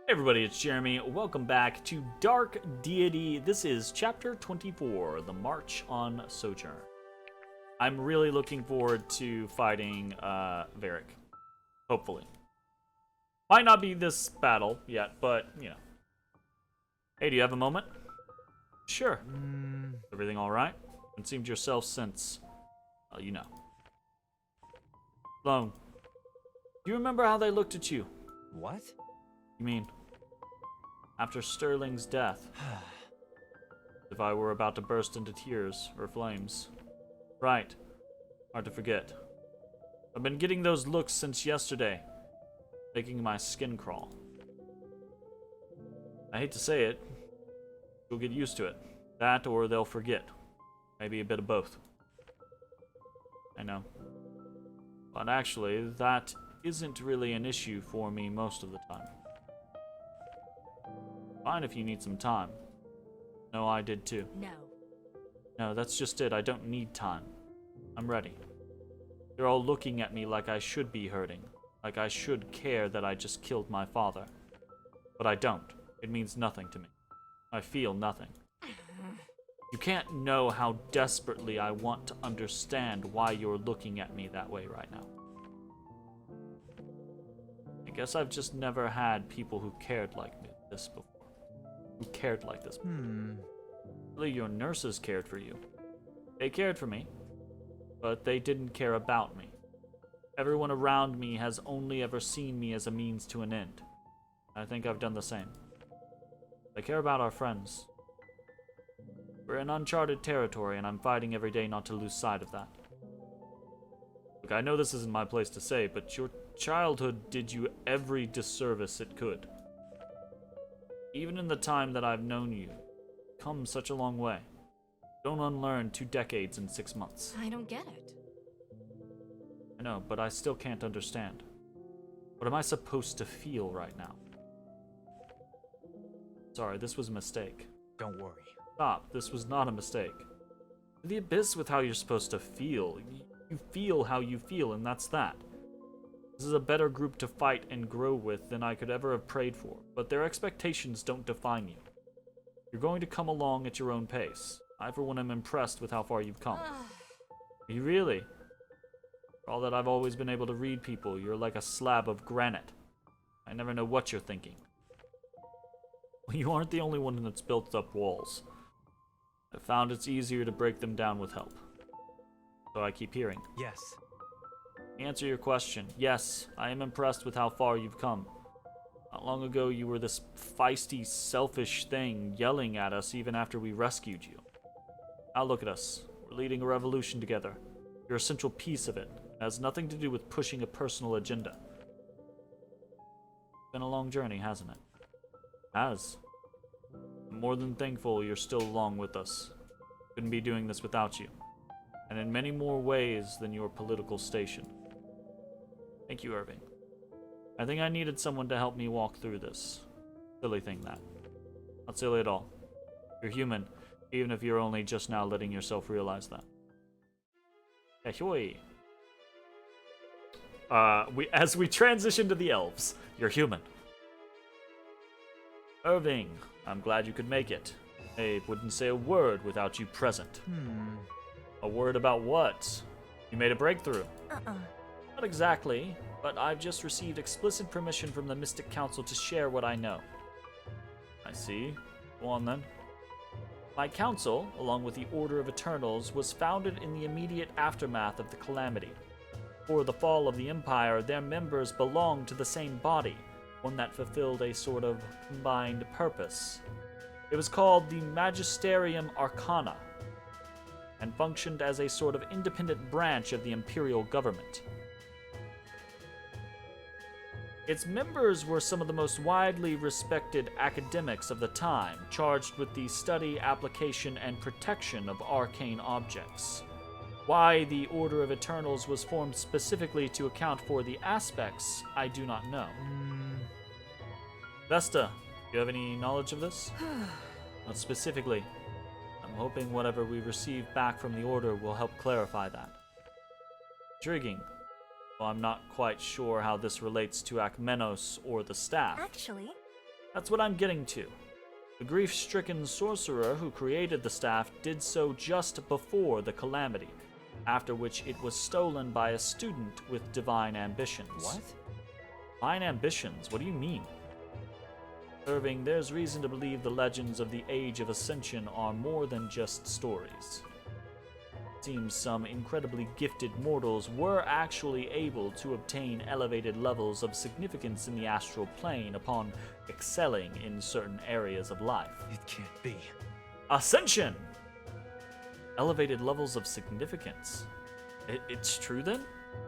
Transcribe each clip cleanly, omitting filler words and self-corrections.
Hey everybody, it's Jeremy. Welcome back to Dark Deity. This is Chapter 24, The March on Sojourn. I'm really looking forward to fighting Varric. Hopefully. Might not be this battle yet, but, you know. Hey, do you have a moment? Sure. Everything alright? Haven't seen yourself since, well, you know. Sloan, do you remember how they looked at you? What? You mean, after Sterling's death? If I were about to burst into tears or flames. Right. Hard to forget. I've been getting those looks since yesterday, making my skin crawl. I hate to say it, you'll get used to it. That or they'll forget. Maybe a bit of both. I know. But actually, that isn't really an issue for me most of the time. Fine if you need some time. No, I did too. No, that's just it. I don't need time. I'm ready. They're all looking at me like I should be hurting. Like I should care that I just killed my father. But I don't. It means nothing to me. I feel nothing. You can't know how desperately I want to understand why you're looking at me that way right now. I guess I've just never had people who cared like this before. Who cared like this. Really, your nurses cared for you. They cared for me, but they didn't care about me. Everyone around me has only ever seen me as a means to an end. I think I've done the same. They care about our friends. We're in uncharted territory, and I'm fighting every day not to lose sight of that. Look, I know this isn't my place to say, but your childhood did you every disservice it could. Even in the time that I've known you, you've come such a long way. Don't unlearn 2 decades in 6 months. I don't get it. I know, but I still can't understand. What am I supposed to feel right now? Sorry, this was a mistake. Don't worry. Stop, this was not a mistake. The abyss with how you're supposed to feel. You feel how you feel, and that's that. This is a better group to fight and grow with than I could ever have prayed for, but their expectations don't define you. You're going to come along at your own pace. I, for one, am impressed with how far you've come. Are you really? For all that I've always been able to read people, you're like a slab of granite. I never know what you're thinking. Well, you aren't the only one that's built up walls. I've found it's easier to break them down with help. So I keep hearing. Yes. Answer your question. Yes, I am impressed with how far you've come. Not long ago, you were this feisty, selfish thing yelling at us even after we rescued you. Now look at us. We're leading a revolution together. You're a central piece of it. It has nothing to do with pushing a personal agenda. It's been a long journey, hasn't it? It has. I'm more than thankful you're still along with us. Couldn't be doing this without you. And in many more ways than your political station. Thank you, Irving. I think I needed someone to help me walk through this. Silly thing, that. Not silly at all. You're human, even if you're only just now letting yourself realize that. Ahoy! As we transition to the elves, you're human. Irving, I'm glad you could make it. I wouldn't say a word without you present. A word about what? You made a breakthrough. Not exactly, but I've just received explicit permission from the Mystic Council to share what I know. I see. Go on then. My council, along with the Order of Eternals, was founded in the immediate aftermath of the Calamity. Before the fall of the Empire, their members belonged to the same body, one that fulfilled a sort of combined purpose. It was called the Magisterium Arcana, and functioned as a sort of independent branch of the imperial government. Its members were some of the most widely respected academics of the time, charged with the study, application, and protection of arcane objects. Why the Order of Eternals was formed specifically to account for the aspects, I do not know. Vesta, do you have any knowledge of this? Not specifically. I'm hoping whatever we receive back from the Order will help clarify that. Intriguing. Though I'm not quite sure how this relates to Akmenos or the staff. Actually, That's what I'm getting to. The grief-stricken sorcerer who created the staff did so just before the calamity, after which it was stolen by a student with divine ambitions. What? Divine ambitions? What do you mean? Irving, there's reason to believe the legends of the Age of Ascension are more than just stories. It seems some incredibly gifted mortals were actually able to obtain elevated levels of significance in the astral plane upon excelling in certain areas of life. It can't be. Ascension! Elevated levels of significance. It's true then?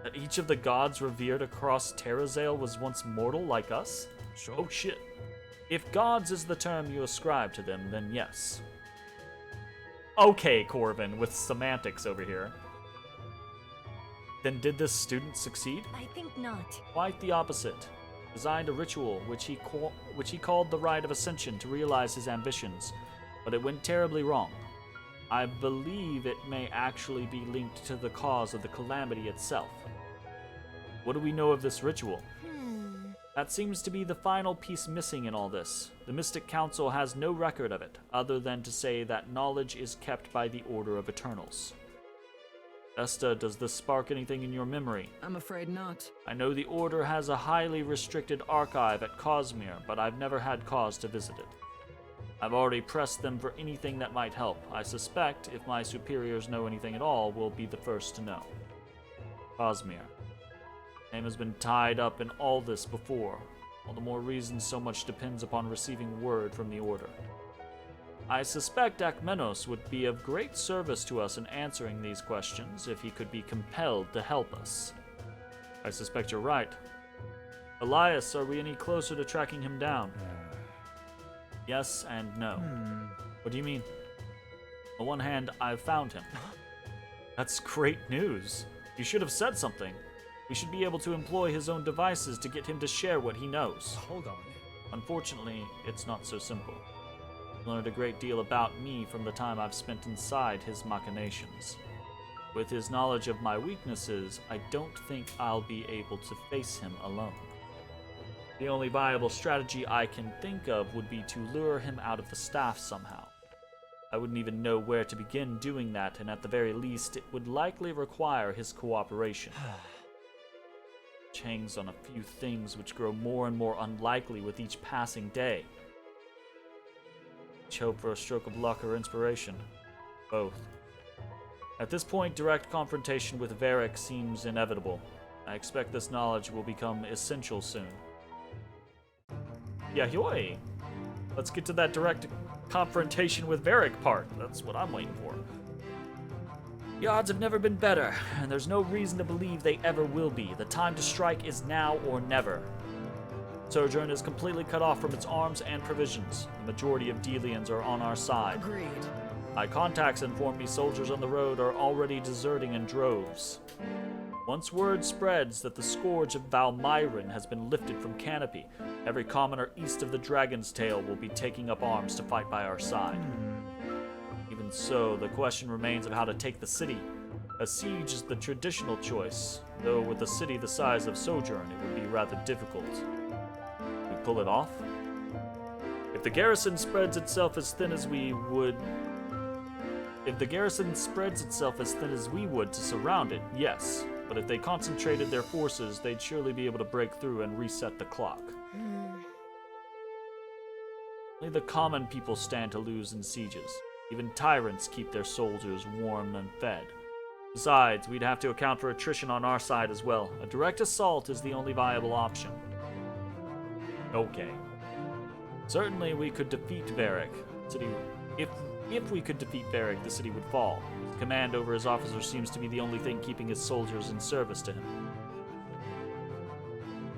That each of the gods revered across Terrazale was once mortal like us? Sure. Oh shit. If gods is the term you ascribe to them, then yes. Okay, Corvin, with semantics over here. Then did this student succeed? I think not. Quite the opposite. Designed a ritual which he called the Rite of Ascension to realize his ambitions, but it went terribly wrong. I believe it may actually be linked to the cause of the calamity itself. What do we know of this ritual? That seems to be the final piece missing in all this. The Mystic Council has no record of it, other than to say that knowledge is kept by the Order of Eternals. Vesta, does this spark anything in your memory? I'm afraid not. I know the Order has a highly restricted archive at Cosmere, but I've never had cause to visit it. I've already pressed them for anything that might help. I suspect, if my superiors know anything at all, we'll be the first to know. Cosmere. Name has been tied up in all this before. All the more reason so much depends upon receiving word from the Order. I suspect Akmenos would be of great service to us in answering these questions if he could be compelled to help us. I suspect you're right. Elias, are we any closer to tracking him down? Yes and no. What do you mean? On the one hand, I've found him. That's great news. You should have said something. We should be able to employ his own devices to get him to share what he knows. Hold on. Unfortunately, it's not so simple. I've learned a great deal about me from the time I've spent inside his machinations. With his knowledge of my weaknesses, I don't think I'll be able to face him alone. The only viable strategy I can think of would be to lure him out of the staff somehow. I wouldn't even know where to begin doing that, and at the very least, it would likely require his cooperation. Which hangs on a few things which grow more and more unlikely with each passing day. Each hope for a stroke of luck or inspiration. Both. At this point, direct confrontation with Varric seems inevitable. I expect this knowledge will become essential soon. Yahyoi! Let's get to that direct confrontation with Varric part. That's what I'm waiting for. The odds have never been better, and there's no reason to believe they ever will be. The time to strike is now or never. Sojourn is completely cut off from its arms and provisions. The majority of Delians are on our side. Agreed. My contacts inform me soldiers on the road are already deserting in droves. Once word spreads that the scourge of Valmyron has been lifted from Canopy, every commoner east of the Dragon's Tail will be taking up arms to fight by our side. Even so, the question remains of how to take the city. A siege is the traditional choice, though with a city the size of Sojourn, it would be rather difficult. We pull it off? If the garrison spreads itself as thin as we would... If the garrison spreads itself as thin as we would to surround it, yes. But if they concentrated their forces, they'd surely be able to break through and reset the clock. Only the common people stand to lose in sieges. Even tyrants keep their soldiers warm and fed. Besides, we'd have to account for attrition on our side as well. A direct assault is the only viable option. Okay. Certainly we could defeat Varric. If we could defeat Varric, the city would fall. His command over his officers seems to be the only thing keeping his soldiers in service to him.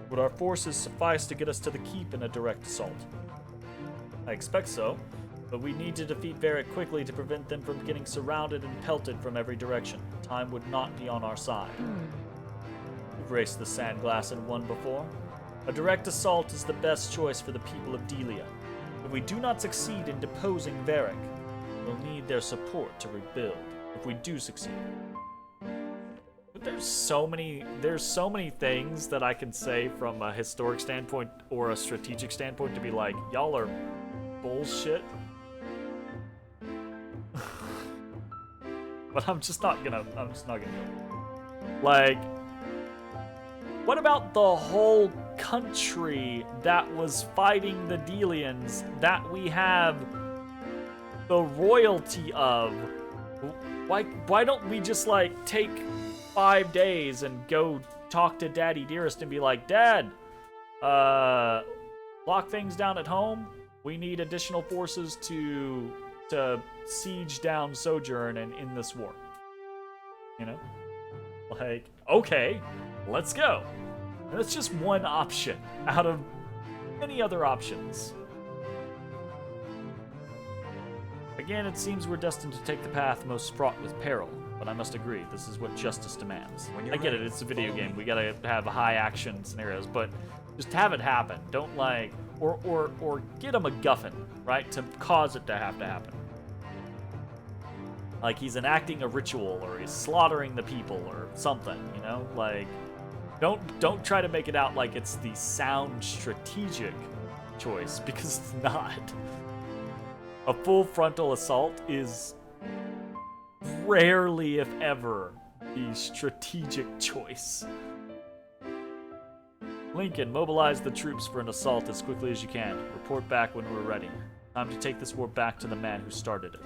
Would our forces suffice to get us to the keep in a direct assault? I expect so, but we need to defeat Varric quickly to prevent them from getting surrounded and pelted from every direction. Time would not be on our side. We've raced the Sandglass and won before. A direct assault is the best choice for the people of Delia. If we do not succeed in deposing Varric, we'll need their support to rebuild. If we do succeed. Could there's so many things that I can say from a historic standpoint or a strategic standpoint to be like, y'all are bullshit. But I'm just not gonna do it. Like, what about the whole country that was fighting the Delians that we have the royalty of? Why don't we just, like, take 5 days and go talk to Daddy Dearest and be like, Dad, lock things down at home. We need additional forces to siege down Sojourn and in this war. You know? Like, okay, let's go. And that's just one option out of many other options. Again, it seems we're destined to take the path most fraught with peril, but I must agree, this is what justice demands. I get it, it's a video game, we gotta have high action scenarios, but just have it happen. Don't like, or get a MacGuffin, right, to cause it to happen. Like he's enacting a ritual, or he's slaughtering the people, or something, you know? Like, don't try to make it out like it's the sound strategic choice, because it's not. A full frontal assault is rarely, if ever, the strategic choice. Lincoln, mobilize the troops for an assault as quickly as you can. Report back when we're ready. Time to take this war back to the man who started it.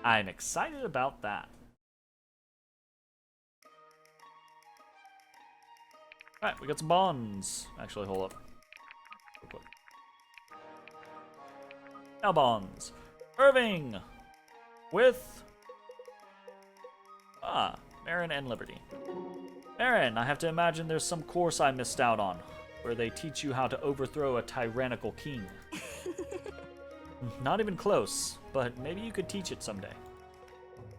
I'm excited about that. Alright, we got some bonds. Actually, hold up. Real quick. Now bonds. Irving! With... Marin and Liberty. Marin, I have to imagine there's some course I missed out on, where they teach you how to overthrow a tyrannical king. Not even close, but maybe you could teach it someday.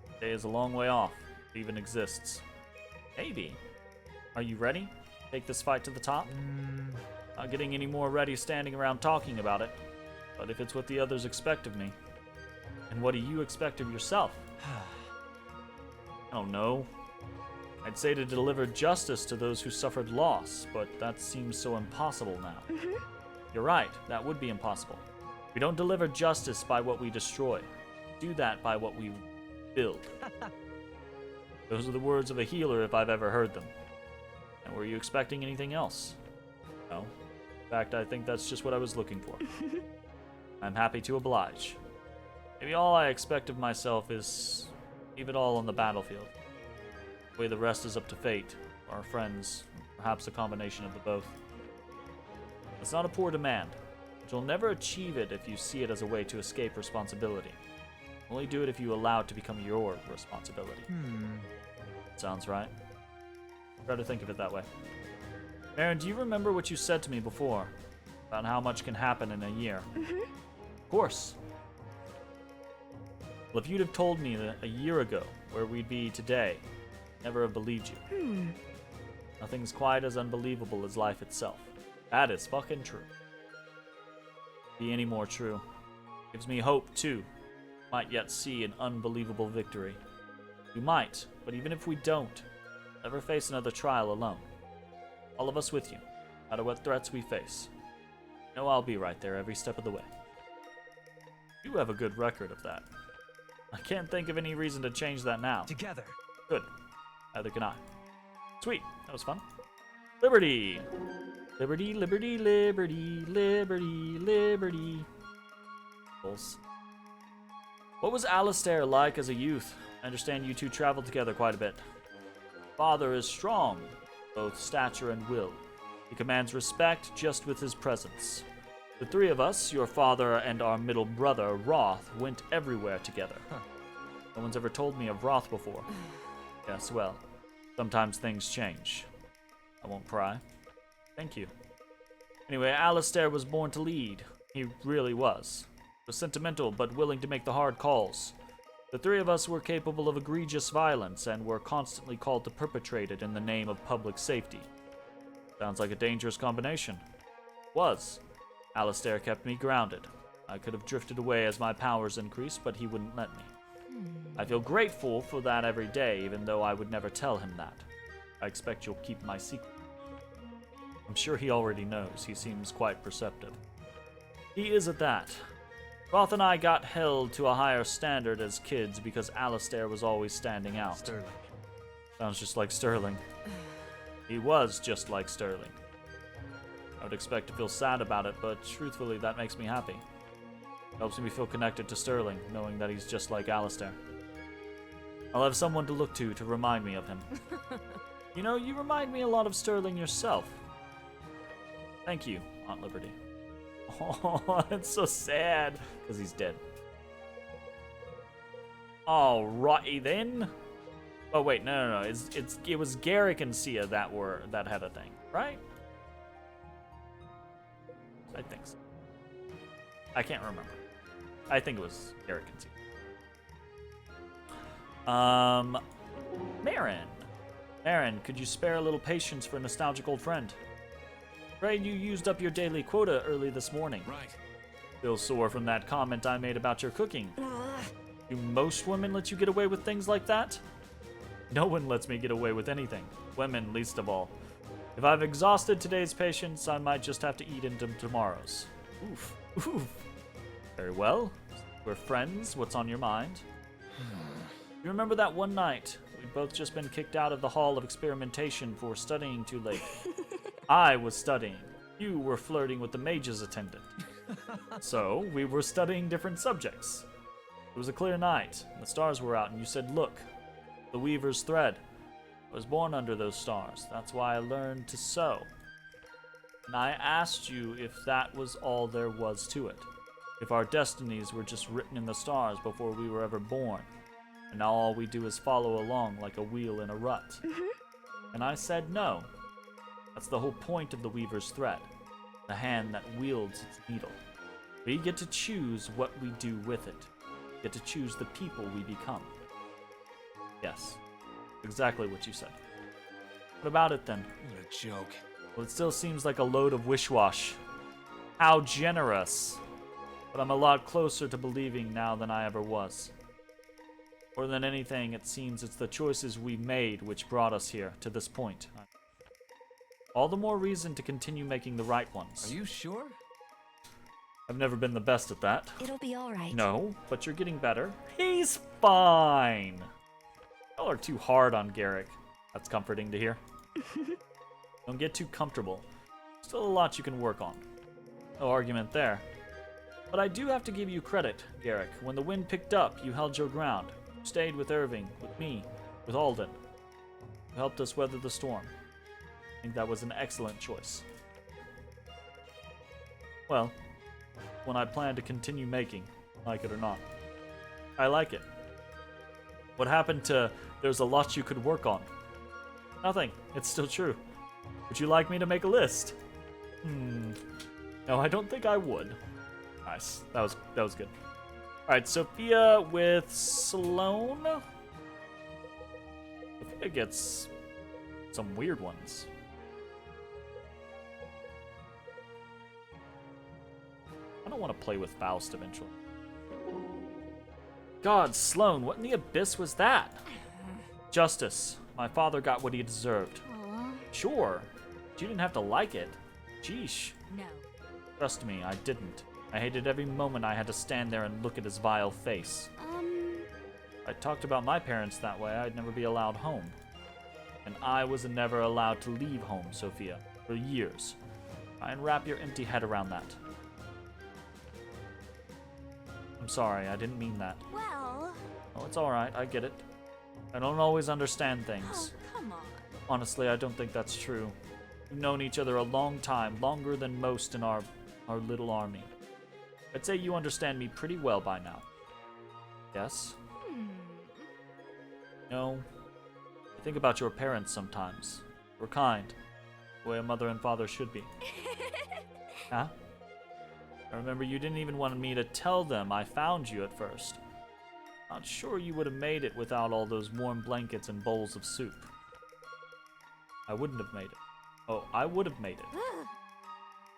The day is a long way off, if it even exists. Maybe. Are you ready? Take this fight to the top? Not getting any more ready standing around talking about it, but if it's what the others expect of me, and what do you expect of yourself? I don't know. I'd say to deliver justice to those who suffered loss, but that seems so impossible now. You're right, that would be impossible. We don't deliver justice by what we destroy. We do that by what we build. Those are the words of a healer if I've ever heard them. And were you expecting anything else? No. In fact, I think that's just what I was looking for. I'm happy to oblige. Maybe all I expect of myself is leave it all on the battlefield. The way the rest is up to fate, our friends, perhaps a combination of the both. It's not a poor demand, but you'll never achieve it if you see it as a way to escape responsibility. Only do it if you allow it to become your responsibility. Sounds right. Try to think of it that way. Marin, do you remember what you said to me before? About how much can happen in a year? Of course. Well, if you'd have told me that a year ago where we'd be today, I'd never have believed you. Nothing's quite as unbelievable as life itself. That is fucking true. Be any more true. Gives me hope, too. Might yet see an unbelievable victory. We might, but even if we don't, never face another trial alone. All of us with you, no matter what threats we face. You know I'll be right there every step of the way. You have a good record of that. I can't think of any reason to change that now. Together. Good. Neither can I. Sweet. That was fun. Liberty! Liberty, liberty, liberty, liberty, liberty. What was Alistair like as a youth? I understand you two traveled together quite a bit. Father is strong, both stature and will. He commands respect just with his presence. The three of us, your father and our middle brother, Roth, went everywhere together. No one's ever told me of Roth before. Yes, well, sometimes things change. I won't pry. Thank you. Anyway, Alistair was born to lead. He really was. He was sentimental, but willing to make the hard calls. The three of us were capable of egregious violence and were constantly called to perpetrate it in the name of public safety. Sounds like a dangerous combination. It was. Alistair kept me grounded. I could have drifted away as my powers increased, but he wouldn't let me. I feel grateful for that every day, even though I would never tell him that. I expect you'll keep my secret. I'm sure he already knows. He seems quite perceptive. He is at that. Roth and I got held to a higher standard as kids because Alistair was always standing out. Sterling. Sounds just like Sterling. He was just like Sterling. I would expect to feel sad about it, but truthfully, that makes me happy. It helps me feel connected to Sterling, knowing that he's just like Alistair. I'll have someone to look to remind me of him. You know, you remind me a lot of Sterling yourself. Thank you, Aunt Liberty. Oh, it's so sad, because he's dead. Alrighty then. Oh wait, no. It was Garrick and Sia that had a thing, right? I think so. I can't remember. I think it was Garrick and Sia. Marin, could you spare a little patience for a nostalgic old friend? Afraid you used up your daily quota early this morning. Right. Still sore from that comment I made about your cooking. Do most women let you get away with things like that? No one lets me get away with anything. Women least of all. If I've exhausted today's patience, I might just have to eat into tomorrow's. Oof. Very well. We're friends. What's on your mind? You remember that one night? We'd both just been kicked out of the Hall of Experimentation for studying too late. I was studying. You were flirting with the mage's attendant. So, we were studying different subjects. It was a clear night, and the stars were out, and you said, look, the weaver's thread. I was born under those stars. That's why I learned to sew. And I asked you if that was all there was to it. If our destinies were just written in the stars before we were ever born. And now all we do is follow along like a wheel in a rut. And I said no. That's the whole point of the weaver's thread. The hand that wields its needle. We get to choose what we do with it. We get to choose the people we become. Yes. Exactly what you said. What about it then? What a joke. Well, it still seems like a load of wish-wash. How generous. But I'm a lot closer to believing now than I ever was. More than anything, it seems it's the choices we made which brought us here, to this point. All the more reason to continue making the right ones. Are you sure? I've never been the best at that. It'll be alright. No, but you're getting better. He's fine. Y'all are too hard on Garrick. That's comforting to hear. Don't get too comfortable. Still a lot you can work on. No argument there. But I do have to give you credit, Garrick. When the wind picked up, you held your ground. You stayed with Irving, with me, with Alden. You helped us weather the storm. I think that was an excellent choice. Well, one I plan to continue making, like it or not. I like it. What happened to there's a lot you could work on? Nothing. It's still true. Would you like me to make a list? No, I don't think I would. Nice. That was good. Alright, Sophia with Sloane. Sophia gets some weird ones. I don't want to play with Faust eventually. God, Sloane, what in the abyss was that? Justice. My father got what he deserved. Aww. Sure. But you didn't have to like it. Sheesh. No. Trust me, I didn't. I hated every moment I had to stand there and look at his vile face. I talked about my parents that way, I'd never be allowed home. And I was never allowed to leave home, Sophia, for years. Try and wrap your empty head around that. I'm sorry, I didn't mean that. Well... Oh, it's alright, I get it. I don't always understand Oh, things. come on. Honestly, I don't think that's true. We've known each other a long time, longer than most in our little army. I'd say you understand me pretty well by now. Yes? No. I think about your parents sometimes. We're kind. The way a mother and father should be. Huh? I remember you didn't even want me to tell them I found you at first. Not sure you would have made it without all those warm blankets and bowls of soup. I wouldn't have made it. Oh, I would have made it.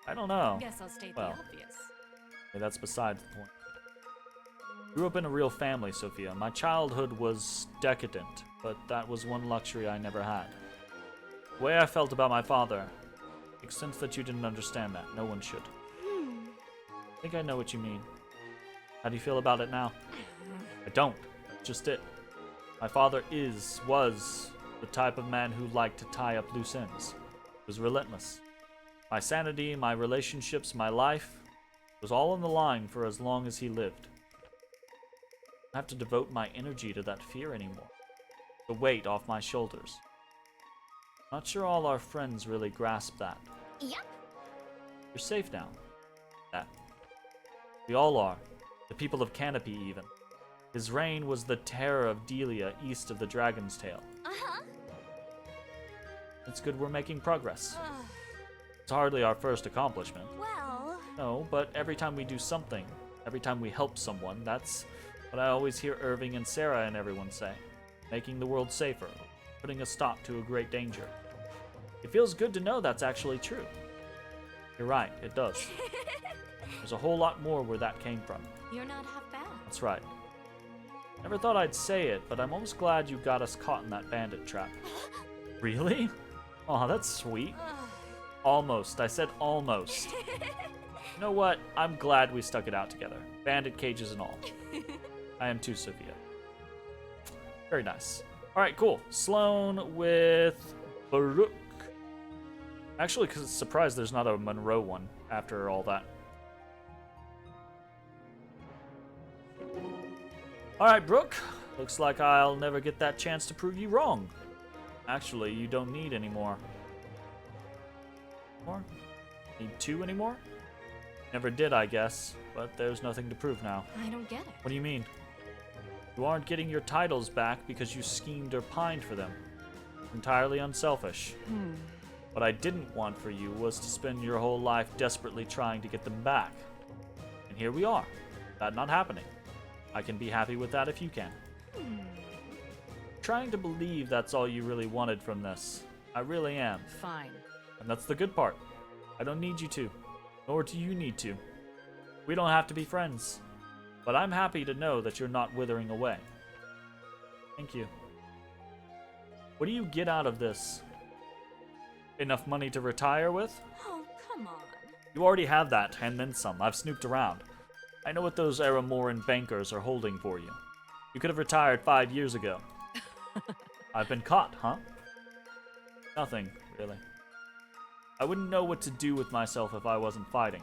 I don't know. Guess I'll state Well. the obvious. Okay, that's beside the point. Grew up in a real family, Sophia. My childhood was decadent, but that was one luxury I never had. The way I felt about my father, makes sense that you didn't understand that. No one should. I think I know what you mean. How do you feel about it now? I don't. That's just it. My father was the type of man who liked to tie up loose ends. He was relentless. My sanity, my relationships, my life was all on the line for as long as he lived. I don't have to devote my energy to that fear anymore. The weight off my shoulders. Not sure all our friends really grasp that. Yep. You're safe now. That. We all are. The people of Canopy, even. His reign was the terror of Delia east of the Dragon's Tail. Uh-huh. It's good we're making progress. It's hardly our first accomplishment. Well... No, but every time we do something, every time we help someone, that's what I always hear Irving and Sarah and everyone say. Making the world safer, putting a stop to a great danger. It feels good to know that's actually true. You're right, it does. There's a whole lot more where that came from. You're not half bad. That's right. Never thought I'd say it, but I'm almost glad you got us caught in that bandit trap. Really? Aw, that's sweet. Almost. I said almost. You know what? I'm glad we stuck it out together. Bandit cages and all. I am too, Sophia. Very nice. Alright, cool. Sloan with Baruch. Actually, because it's surprised there's not a Monroe one after all that. Alright, Brooke. Looks like I'll never get that chance to prove you wrong. Actually, you don't need any more. More? Need 2 anymore? Never did, I guess, but there's nothing to prove now. I don't get it. What do you mean? You aren't getting your titles back because you schemed or pined for them. Entirely unselfish. What I didn't want for you was to spend your whole life desperately trying to get them back. And here we are. That not happening. I can be happy with that if you can. Trying to believe that's all you really wanted from this. I really am. Fine. And that's the good part. I don't need you to. Nor do you need to. We don't have to be friends. But I'm happy to know that you're not withering away. Thank you. What do you get out of this? Enough money to retire with? Oh, come on. You already have that, and then some. I've snooped around. I know what those Aramoran bankers are holding for you. You could have retired 5 years ago. I've been caught, huh? Nothing, really. I wouldn't know what to do with myself if I wasn't fighting.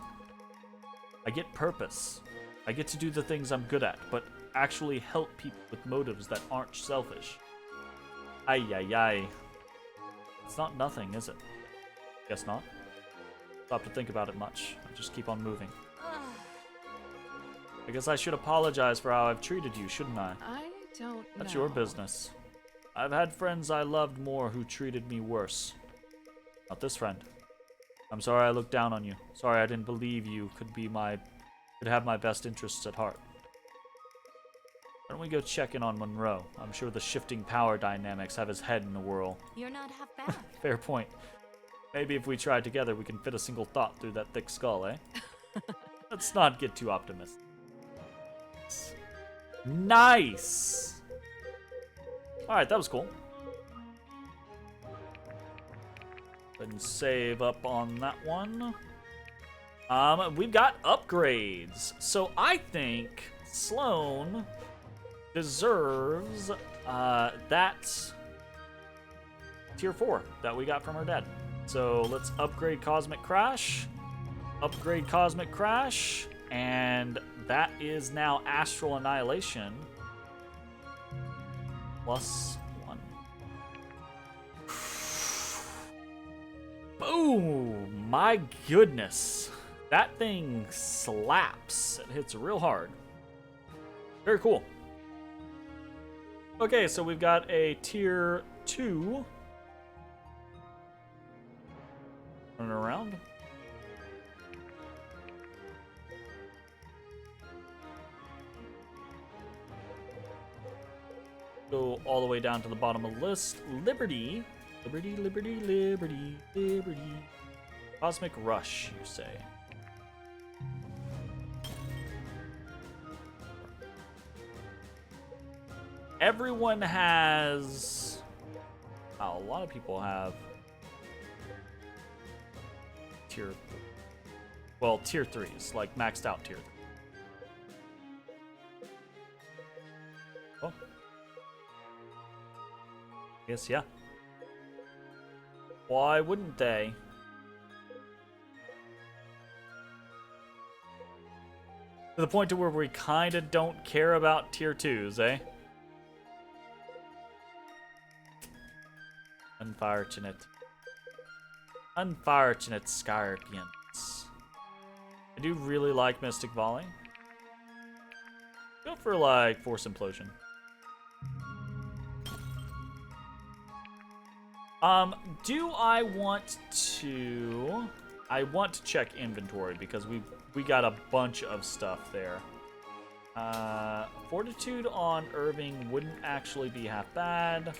I get purpose. I get to do the things I'm good at, but actually help people with motives that aren't selfish. Ay, ay, ay. It's not nothing, is it? Guess not. Stop to think about it much. I just keep on moving. I guess I should apologize for how I've treated you, shouldn't I? I don't know. That's your business. I've had friends I loved more who treated me worse. Not this friend. I'm sorry I looked down on you. Sorry I didn't believe you could have my best interests at heart. Why don't we go check in on Monroe? I'm sure the shifting power dynamics have his head in a whirl. You're not half bad. Fair point. Maybe if we try together, we can fit a single thought through that thick skull, eh? Let's not get too optimistic. Nice! Alright, that was cool. Go ahead and save up on that one. We've got upgrades. So I think Sloan deserves that tier 4 that we got from her dad. So let's upgrade Cosmic Crash. Upgrade Cosmic Crash. And that is now Astral Annihilation. +1. Boom! My goodness. That thing slaps. It hits real hard. Very cool. Okay, so we've got a tier 2. Turn around. Go all the way down to the bottom of the list. Liberty. Liberty, liberty, liberty, liberty. Cosmic Rush, you say. everyone has... Wow, a lot of people have tier... Well, tier 3s, like maxed out tier 3. Oh. Yes, yeah. Why wouldn't they? To the point to where we kind of don't care about tier 2s, eh? Unfortunate. Unfortunate Scorpions. I do really like Mystic Volley. Go for, like, Force Implosion. Do I want to... I want to check inventory because we got a bunch of stuff there. Fortitude on Irving wouldn't actually be half bad.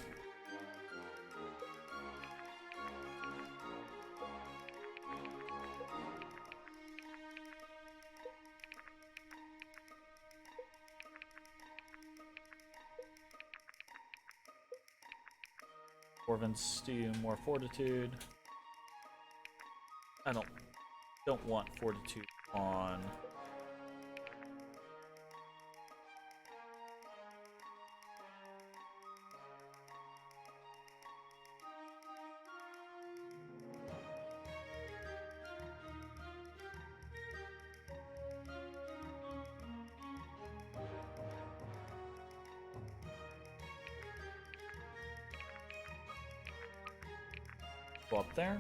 Corvin's do more Fortitude. I don't want Fortitude on. Go up there.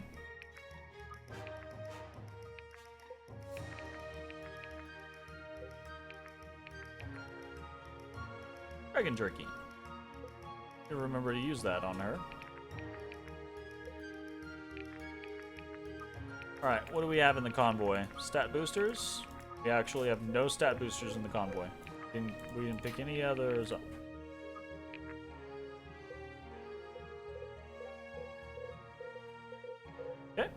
Dragon Jerky. Remember to use that on her. Alright, what do we have in the convoy? Stat boosters? We actually have no stat boosters in the convoy. We didn't pick any others up. Okay.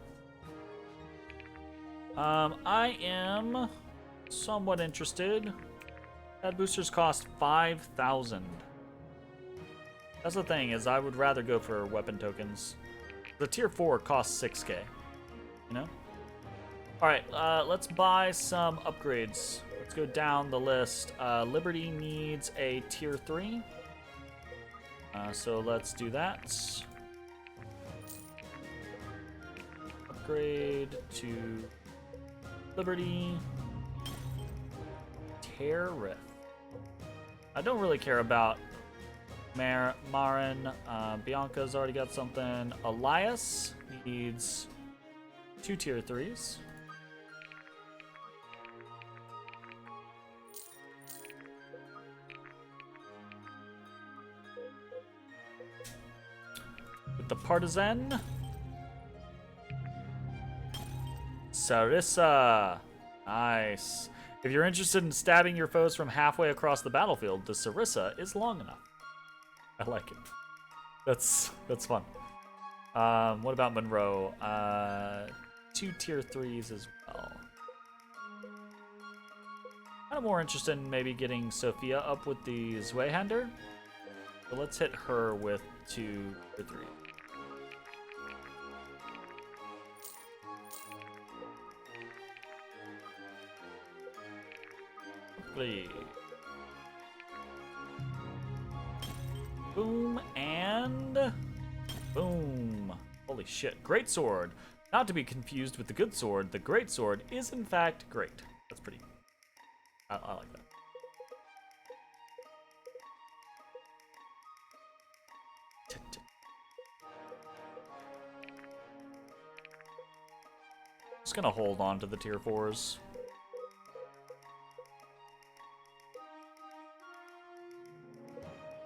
I am somewhat interested. Stat boosters cost 5,000. That's the thing, is I would rather go for weapon tokens. The tier 4 costs 6k. You know? Alright, let's buy some upgrades. Let's go down the list. Liberty needs a tier 3. So let's do that. Upgrade to Liberty. Tariff. I don't really care about Marin. Bianca's already got something. Elias needs 2 tier 3s. With the Partisan. Sarissa. Nice. If you're interested in stabbing your foes from halfway across the battlefield, the Sarissa is long enough. I like it. That's fun. What about Monroe? 2 tier 3s as well. Kind of more interested in maybe getting Sophia up with the Zweihander. So let's hit her with 2 tier 3. Boom and boom. Holy shit. Great sword. Not to be confused with the good sword. The great sword is in fact great. That's pretty. I like that. Just gonna hold on to the tier 4s.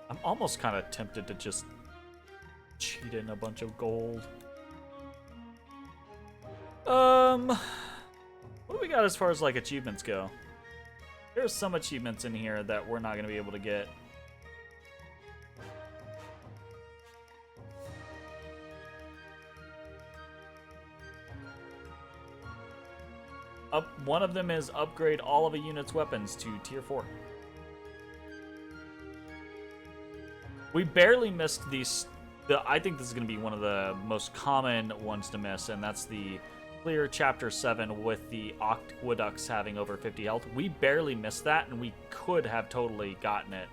I'm almost kind of tempted to just cheat in a bunch of gold. What do we got as far as like achievements go? There's some achievements in here that we're not going to be able to get. One of them is upgrade all of a unit's weapons to tier 4. We barely missed these. I think this is going to be one of the most common ones to miss, and that's the clear Chapter 7 with the aqueducts having over 50 health. We barely missed that, and we could have totally gotten it.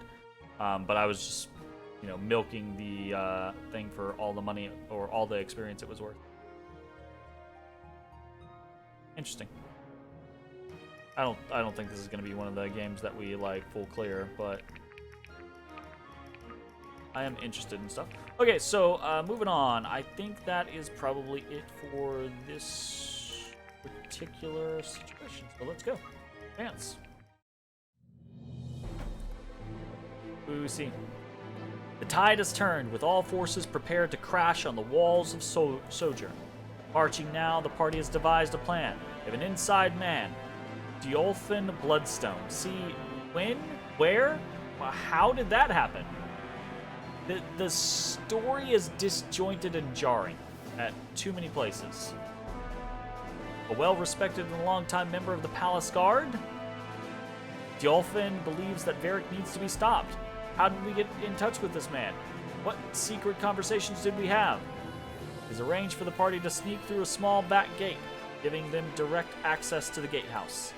But I was just, milking the thing for all the money or all the experience it was worth. Interesting. I don't think this is going to be one of the games that we like full clear, but I am interested in stuff. Okay, so moving on. I think that is probably it for this particular situation. So let's go. Dance. Ooh, see. The tide has turned, with all forces prepared to crash on the walls of Sojourn. Marching now, the party has devised a plan. They have an inside man, Diolfin Bloodstone. See, when? Where? How did that happen? The story is disjointed and jarring at too many places. A well-respected and long-time member of the Palace Guard? Diolfin believes that Varric needs to be stopped. How did we get in touch with this man? What secret conversations did we have? It is arranged for the party to sneak through a small back gate, giving them direct access to the gatehouse.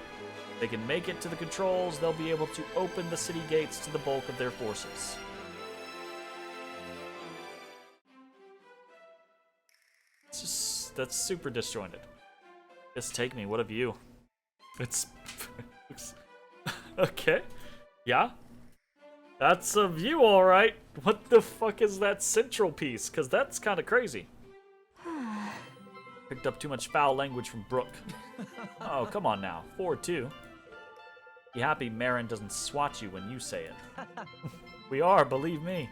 If they can make it to the controls, they'll be able to open the city gates to the bulk of their forces. That's super disjointed. Just take me. What a view. It's okay. Yeah. That's a view, all right. What the fuck is that central piece? Because that's kind of crazy. Picked up too much foul language from Brooke. Oh, come on now. 4-2. Be happy Marin doesn't swat you when you say it. We are, believe me.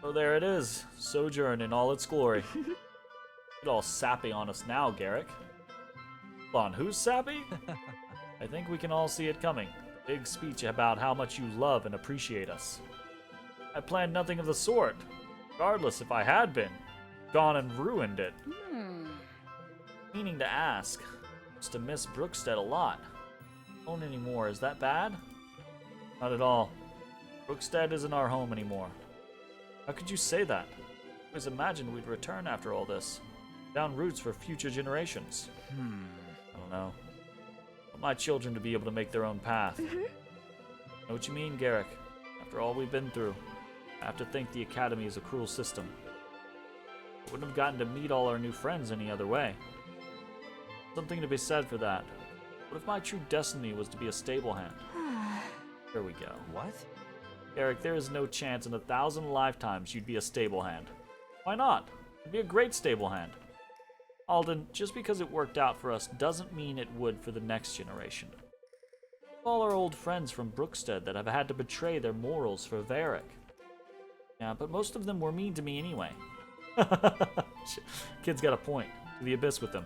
So there it is. Sojourn in all its glory. Get all sappy on us now, Garrick. Hold on, who's sappy? I think we can all see it coming. Big speech about how much you love and appreciate us. I planned nothing of the sort. Regardless, if I had been, gone and ruined it. Meaning to ask. Used to miss Brookstead a lot. Don't anymore, is that bad? Not at all. Brookstead isn't our home anymore. How could you say that? I always imagined we'd return after all this. Down roots for future generations. I don't know. I want my children to be able to make their own path. Know what you mean, Garrick? After all we've been through, I have to think the Academy is a cruel system. I wouldn't have gotten to meet all our new friends any other way. Something to be said for that. What if my true destiny was to be a stable hand? There we go. What? Garrick, there is no chance in 1,000 lifetimes you'd be a stable hand. Why not? You'd be a great stable hand. Alden, just because it worked out for us doesn't mean it would for the next generation. All our old friends from Brookstead that have had to betray their morals for Varric. Yeah, but most of them were mean to me anyway. Kid's got a point. To the abyss with them.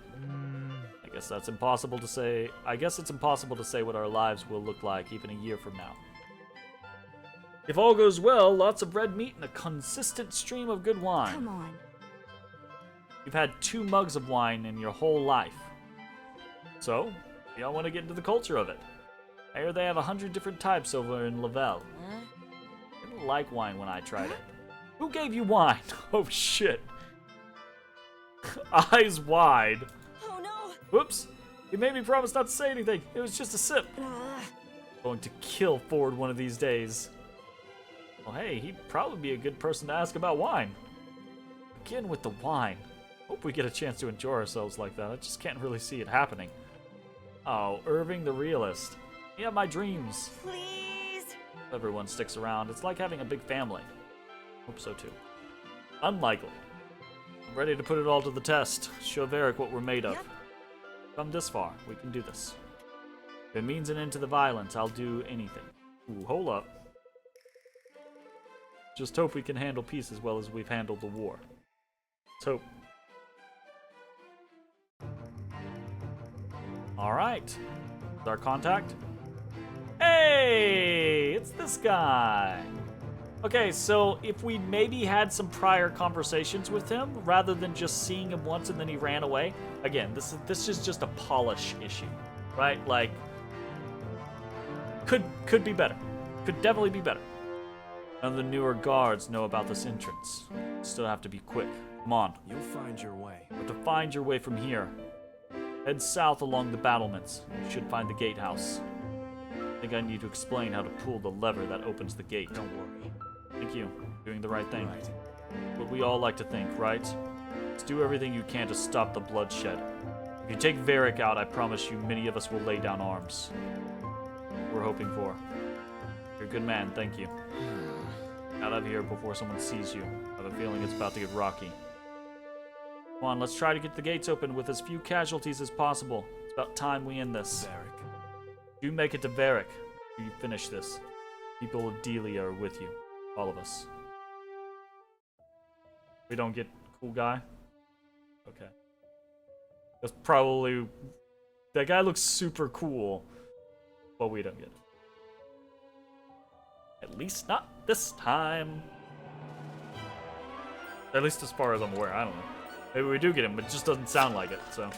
I guess that's impossible to say. I guess it's impossible to say what our lives will look like even a year from now. If all goes well, lots of red meat and a consistent stream of good wine. Come on. You've had 2 mugs of wine in your whole life. So, y'all want to get into the culture of it. I hear they have 100 different types over in Lavelle. I didn't like wine when I tried it. Who gave you wine? Oh shit. Eyes wide. Oh no! Whoops. You made me promise not to say anything. It was just a sip. Going to kill Ford one of these days. Well, hey, he'd probably be a good person to ask about wine. Again with the wine. Hope we get a chance to enjoy ourselves like that. I just can't really see it happening. Oh, Irving the realist. You have my dreams. Please! Everyone sticks around. It's like having a big family. Hope so too. Unlikely. I'm ready to put it all to the test. Show Varric what we're made of. Yep. Come this far. We can do this. If it means an end to the violence, I'll do anything. Ooh, hold up. Just hope we can handle peace as well as we've handled the war. Let's hope. Alright. Our contact. Hey! It's this guy! Okay, so if we maybe had some prior conversations with him, rather than just seeing him once and then he ran away, again, this is just a polish issue, right? Like, could be better. Could definitely be better. None of the newer guards know about this entrance. Still have to be quick. Come on. You'll find your way. You have to find your way from here. Head south along the battlements. You should find the gatehouse. I think I need to explain how to pull the lever that opens the gate. Don't worry. Thank you. Doing the right thing. Right. What we all like to think, right? Let's do everything you can to stop the bloodshed. If you take Varric out, I promise you many of us will lay down arms. We're hoping for. You're a good man, thank you. Out of here before someone sees you. I have a feeling it's about to get rocky. Come on, let's try to get the gates open with as few casualties as possible. It's about time we end this. Varric. You make it to Varric. You finish this. People of Delia are with you. All of us. We don't get cool guy? Okay. That's probably... That guy looks super cool. But we don't get it. At least not this time. At least as far as I'm aware. I don't know. Maybe we do get him, but it just doesn't sound like it, so...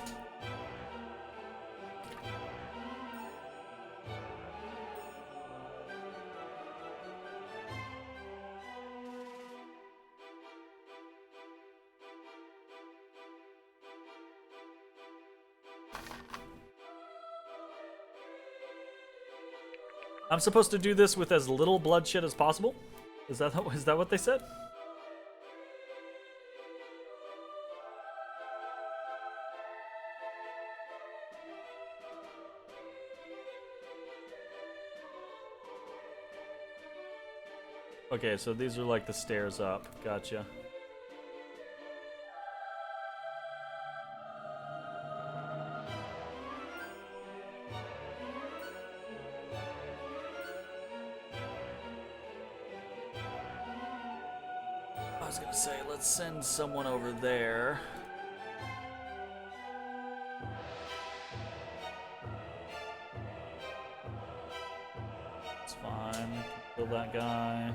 I'm supposed to do this with as little bloodshed as possible? Is that what they said? Okay, so these are like the stairs up. Gotcha. I was gonna say, let's send someone over there. It's fine. Kill that guy.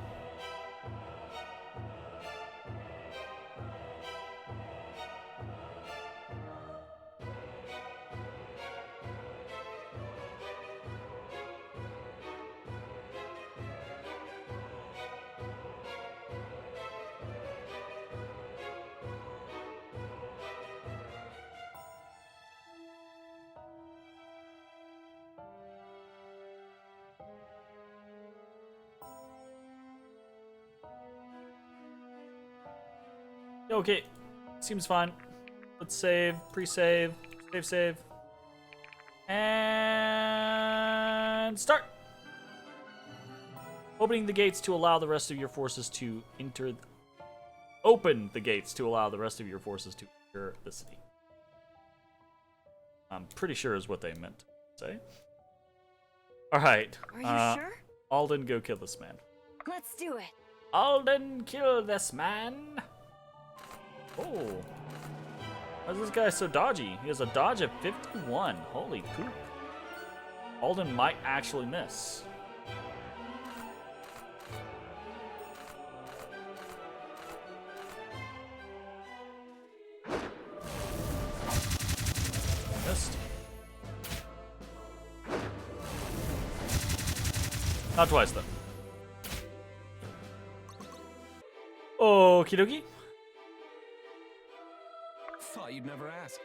Okay, seems fine. Let's save, pre-save, save. And start! Opening the gates to allow the rest of your forces to enter... Open the gates to allow the rest of your forces to enter the city. I'm pretty sure is what they meant to say. Alright. Are you sure? Alden, go kill this man. Let's do it. Alden, kill this man! Oh. Why is this guy so dodgy? He has a dodge of 51. Holy poop. Alden might actually miss. Missed. Not twice, though. Okie dokie. Thought you'd never ask.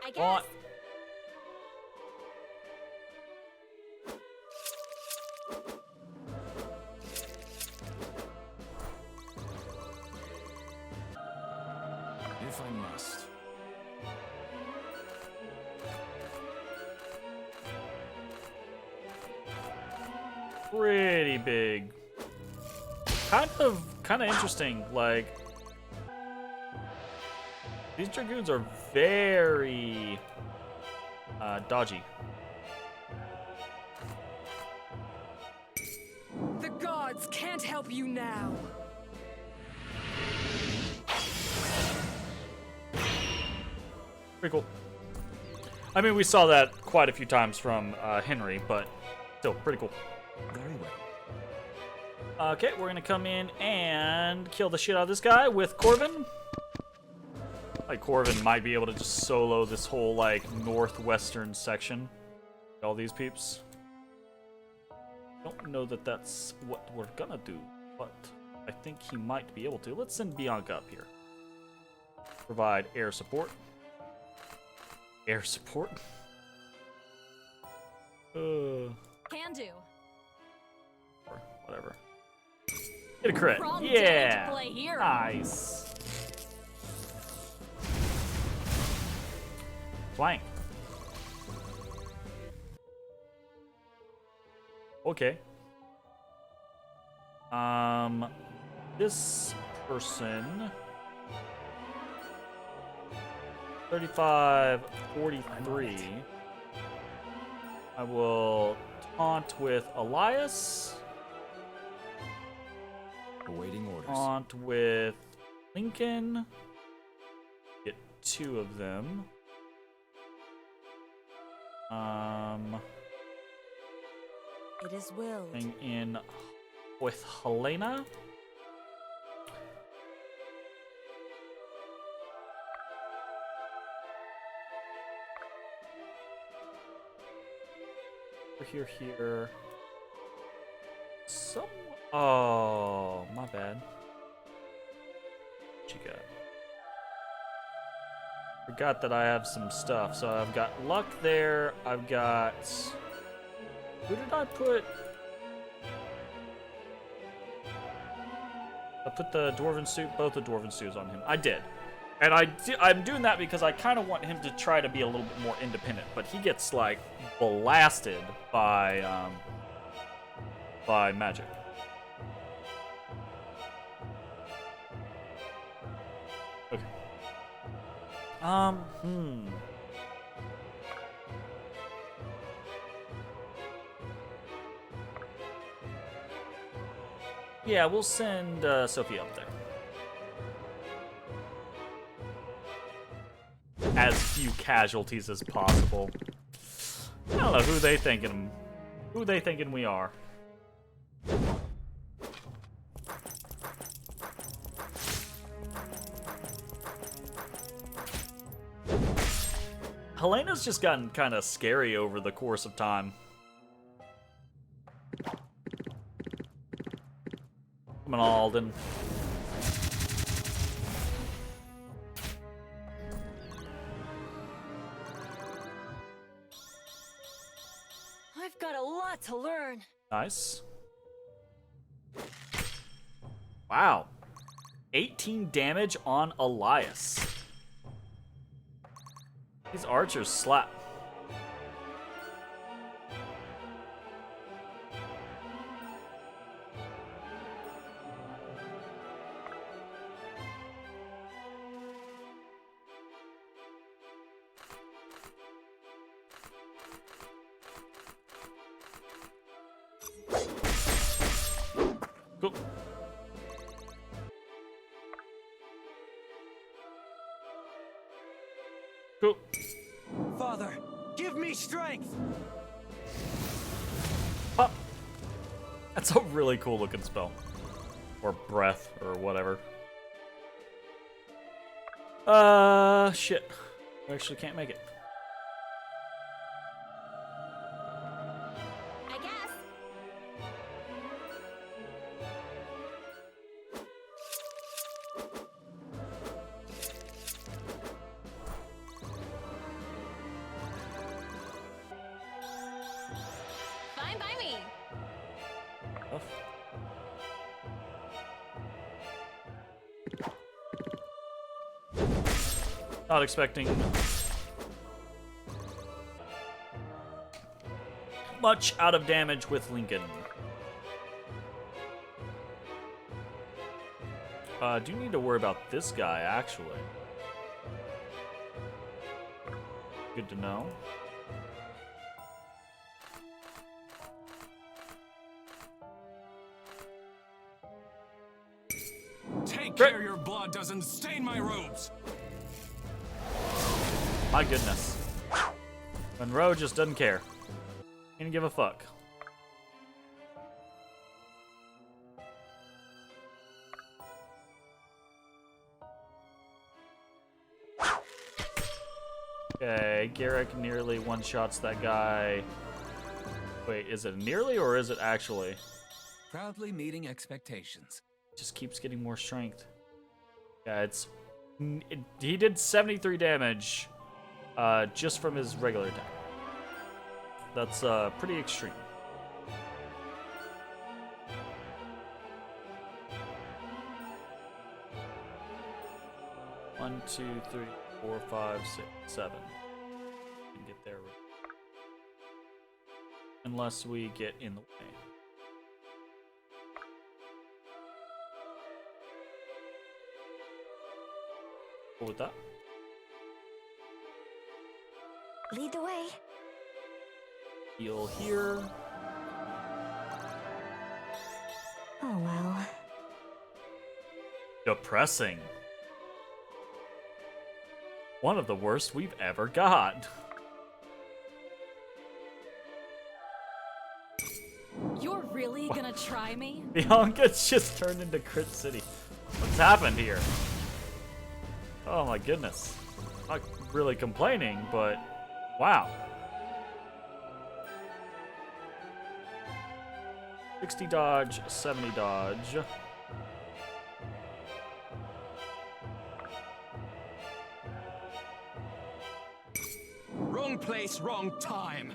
I guess. If I must. Pretty big. Kind of interesting. Like, these dragoons are very dodgy. The gods can't help you now. Pretty cool. I mean, we saw that quite a few times from Henry, but still pretty cool. Very well. Okay, we're gonna come in and kill the shit out of this guy with Corvin. Like Corvin might be able to just solo this whole like northwestern section. All these peeps. Don't know that that's what we're gonna do, but I think he might be able to. Let's send Bianca up here. Provide air support. Air support? Can do. Or whatever. Get a crit. Wrong day Yeah. to play hero. Nice. Flank. Okay. This person 35, 43. I will taunt with Elias. Awaiting orders. Taunt with Lincoln. Get 2 of them. It is willed. Thing in with Helena. Here. Some. Oh, my bad. What you got? Forgot that I have some stuff. So I've got luck there. I've got. Who did I put? I put the dwarven suit, both the dwarven suits on him. I did. And I'm doing that because I kind of want him to try to be a little bit more independent, but he gets like blasted by magic. Okay. Yeah, we'll send Sophie up there. As few casualties as possible. I don't know who they thinking we are. Helena's just gotten kind of scary over the course of time. Come on, Alden. I've got a lot to learn. Nice. Wow. 18 damage on Elias. These archers slap. Cool. Cool. Father, give me strength! Pop. That's a really cool looking spell. Or breath, or whatever. Shit. I actually can't make it. I guess. Fine by me. Oh. Not expecting much out of damage with Lincoln. Do need to worry about this guy, actually. Good to know. Take care your blood doesn't stain my robes! My goodness. Monroe just doesn't care. Can't give a fuck. Garrick nearly one-shots that guy. Wait, is it nearly or is it actually? Proudly meeting expectations. Just keeps getting more strength. Yeah, he did 73 damage just from his regular attack. That's pretty extreme. One, two, three, 4, 5, 6, 7. We can get there. Unless we get in the way. Cool with that? Lead the way. Heal here. Oh well. Depressing. One of the worst we've ever got. You're really gonna try me? Bianca's just turned into Crit City. What's happened here? Oh my goodness. Not really complaining, but wow. 60 dodge, 70 dodge. Wrong place, wrong time.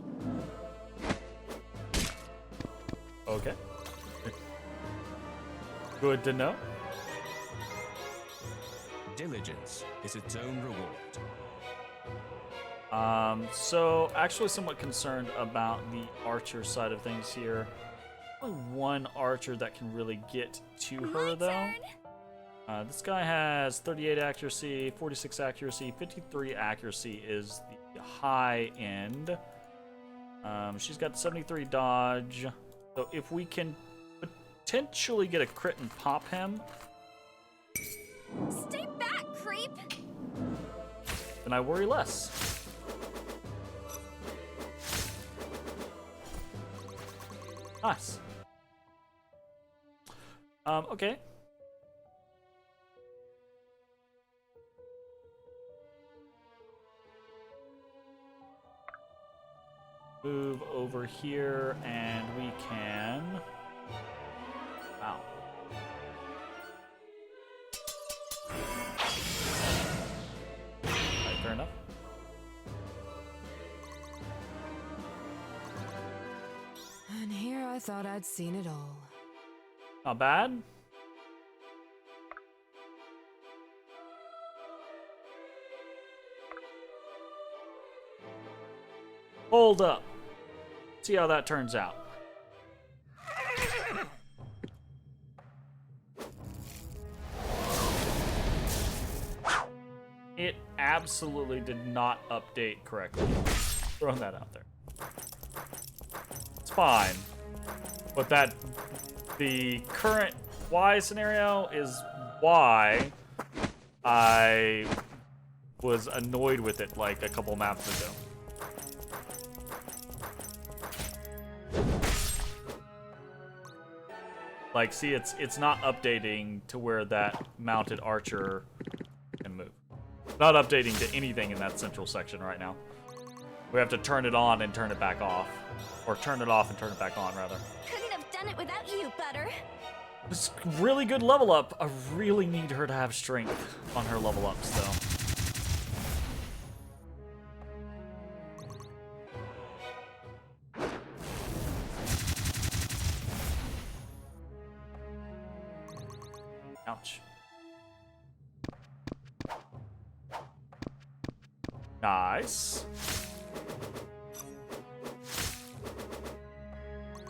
Okay. Good to know. Diligence is its own reward. So actually somewhat concerned about the archer side of things here. Only one archer that can really get to her, though. This guy has 38 accuracy, 46 accuracy, 53 accuracy is the high end. She's got 73 dodge. So if we can potentially get a crit and pop him, Stay back, creep! then I worry less. Nice. Okay. Move over here, and we can... Wow. Alright, fair enough. And here I thought I'd seen it all. Not bad. Hold up. See how that turns out. It absolutely did not update correctly. Throwing that out there. It's fine. But the current Y scenario is why I was annoyed with it like a couple maps ago. Like, see, it's not updating to where that mounted archer can move. Not updating to anything in that central section right now. We have to turn it on and turn it back off. Or turn it off and turn it back on, rather. Couldn't have done it without you, Butter. It's really good level up. I really need her to have strength on her level ups, though. Ouch. Nice.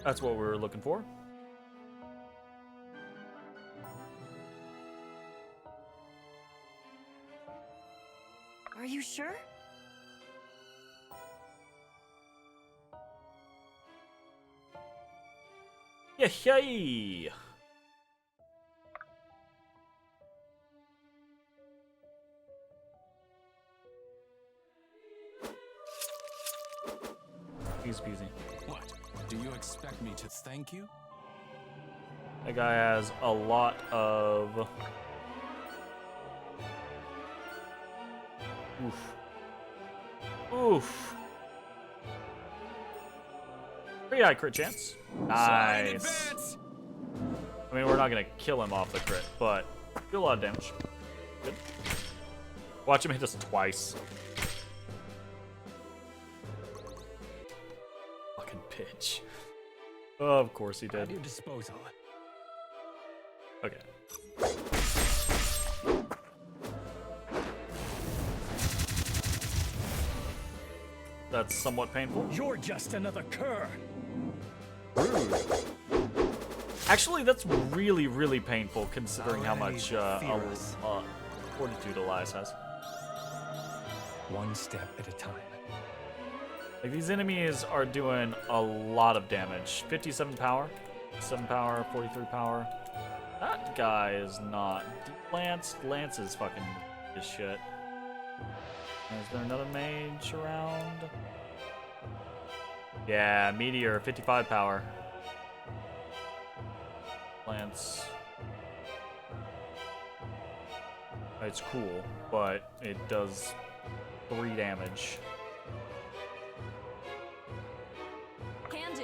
That's what we were looking for. Are you sure? Yay! Easy peasy. What? Do you expect me to thank you? That guy has a lot of... Oof. Oof. Pretty high crit chance. Sorry in Nice. advance. I mean, we're not gonna kill him off the crit, but do a lot of damage. Good. Watch him hit us twice. Fucking bitch. Oh, of course he At did. your disposal. Okay. That's somewhat painful. You're just another cur. Actually, that's really, really painful considering how much enemies fear us. fortitude Elias has. One step at a time. Like, these enemies are doing a lot of damage. 57 power, 7 power, 43 power. That guy is not. Lance is fucking as shit. Is there another mage around? Yeah, Meteor, 55 power. Lance. It's cool, but it does 3 damage. Can do.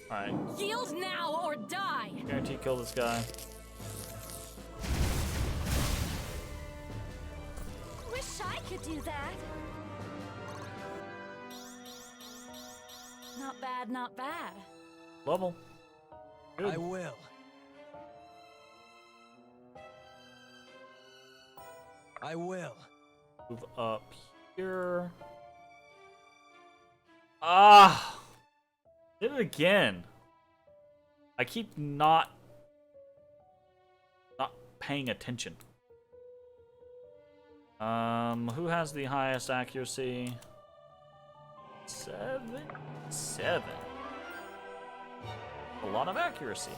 Alright, Yield now or die. guarantee kill this guy. Wish I could do that. Not bad, not bad. Level. Good. I will. I will. Move up here. Ah! Did it again. I keep not paying attention. Who has the highest accuracy? 7. A lot of accuracy.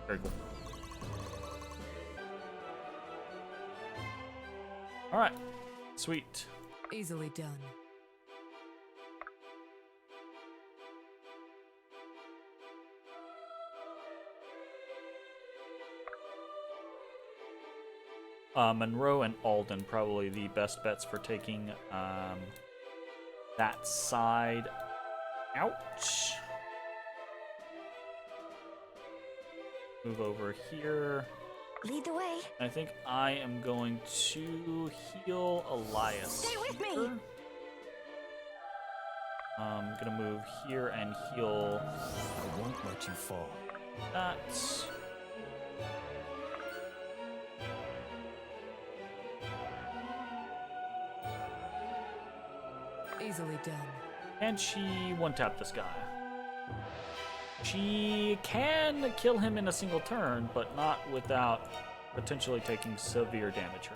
Very cool. Alright. Sweet. Easily done. Monroe and Alden probably the best bets for taking that side. Ouch. Move over here. Lead the way. I think I am going to heal Elias. Stay with me. here. I'm gonna move here and heal I won't let you fall. that. Easily done. And she one-tap this guy. She can kill him in a single turn, but not without potentially taking severe damage.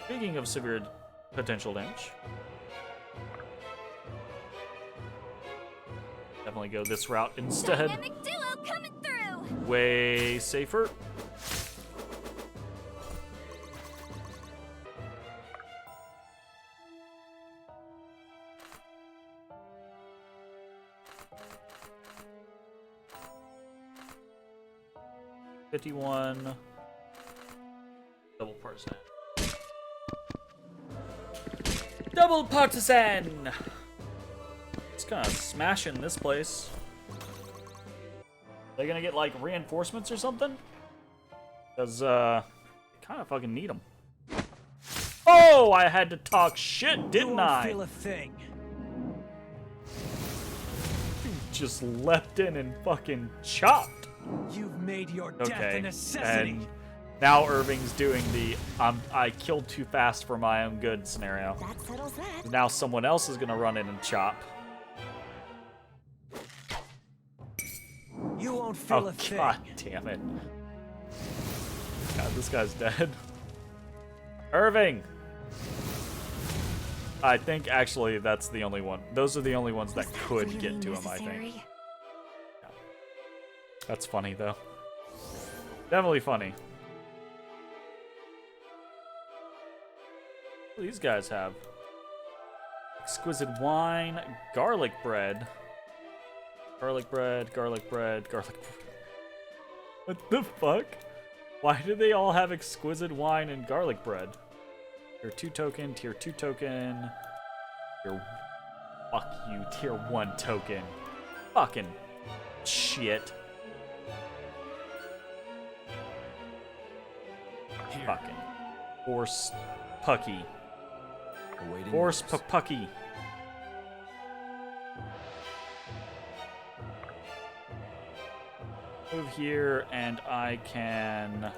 Speaking of severe potential damage, definitely go this route instead. Dynamic duo coming through. Way safer. $51. Double partisan. Double partisan! It's kind of smashing this place. They gonna get like reinforcements or something? Cause kind of fucking need them. Oh, I had to talk shit, didn't I? Feel a thing. Just leapt in and fucking chopped. You've made your death a Okay, necessity. and now Irving's doing the I killed too fast for my own good scenario. That settles that. Now someone else is gonna run in and chop. You won't feel Oh a thing. god damn it. God, this guy's dead. Irving! I think actually that's the only one. Those are the only ones that Was could really get to him, I necessary? think. That's funny though. Definitely funny. What do these guys have? Exquisite wine, garlic bread. Garlic bread, garlic bread, garlic bread. What the fuck? Why do they all have exquisite wine and garlic bread? Tier 2 token, tier 2 token. Fuck you, tier 1 token. Fucking shit. Here. Fucking horse pucky. Awaiting Horse orders. pucky. Move here and I can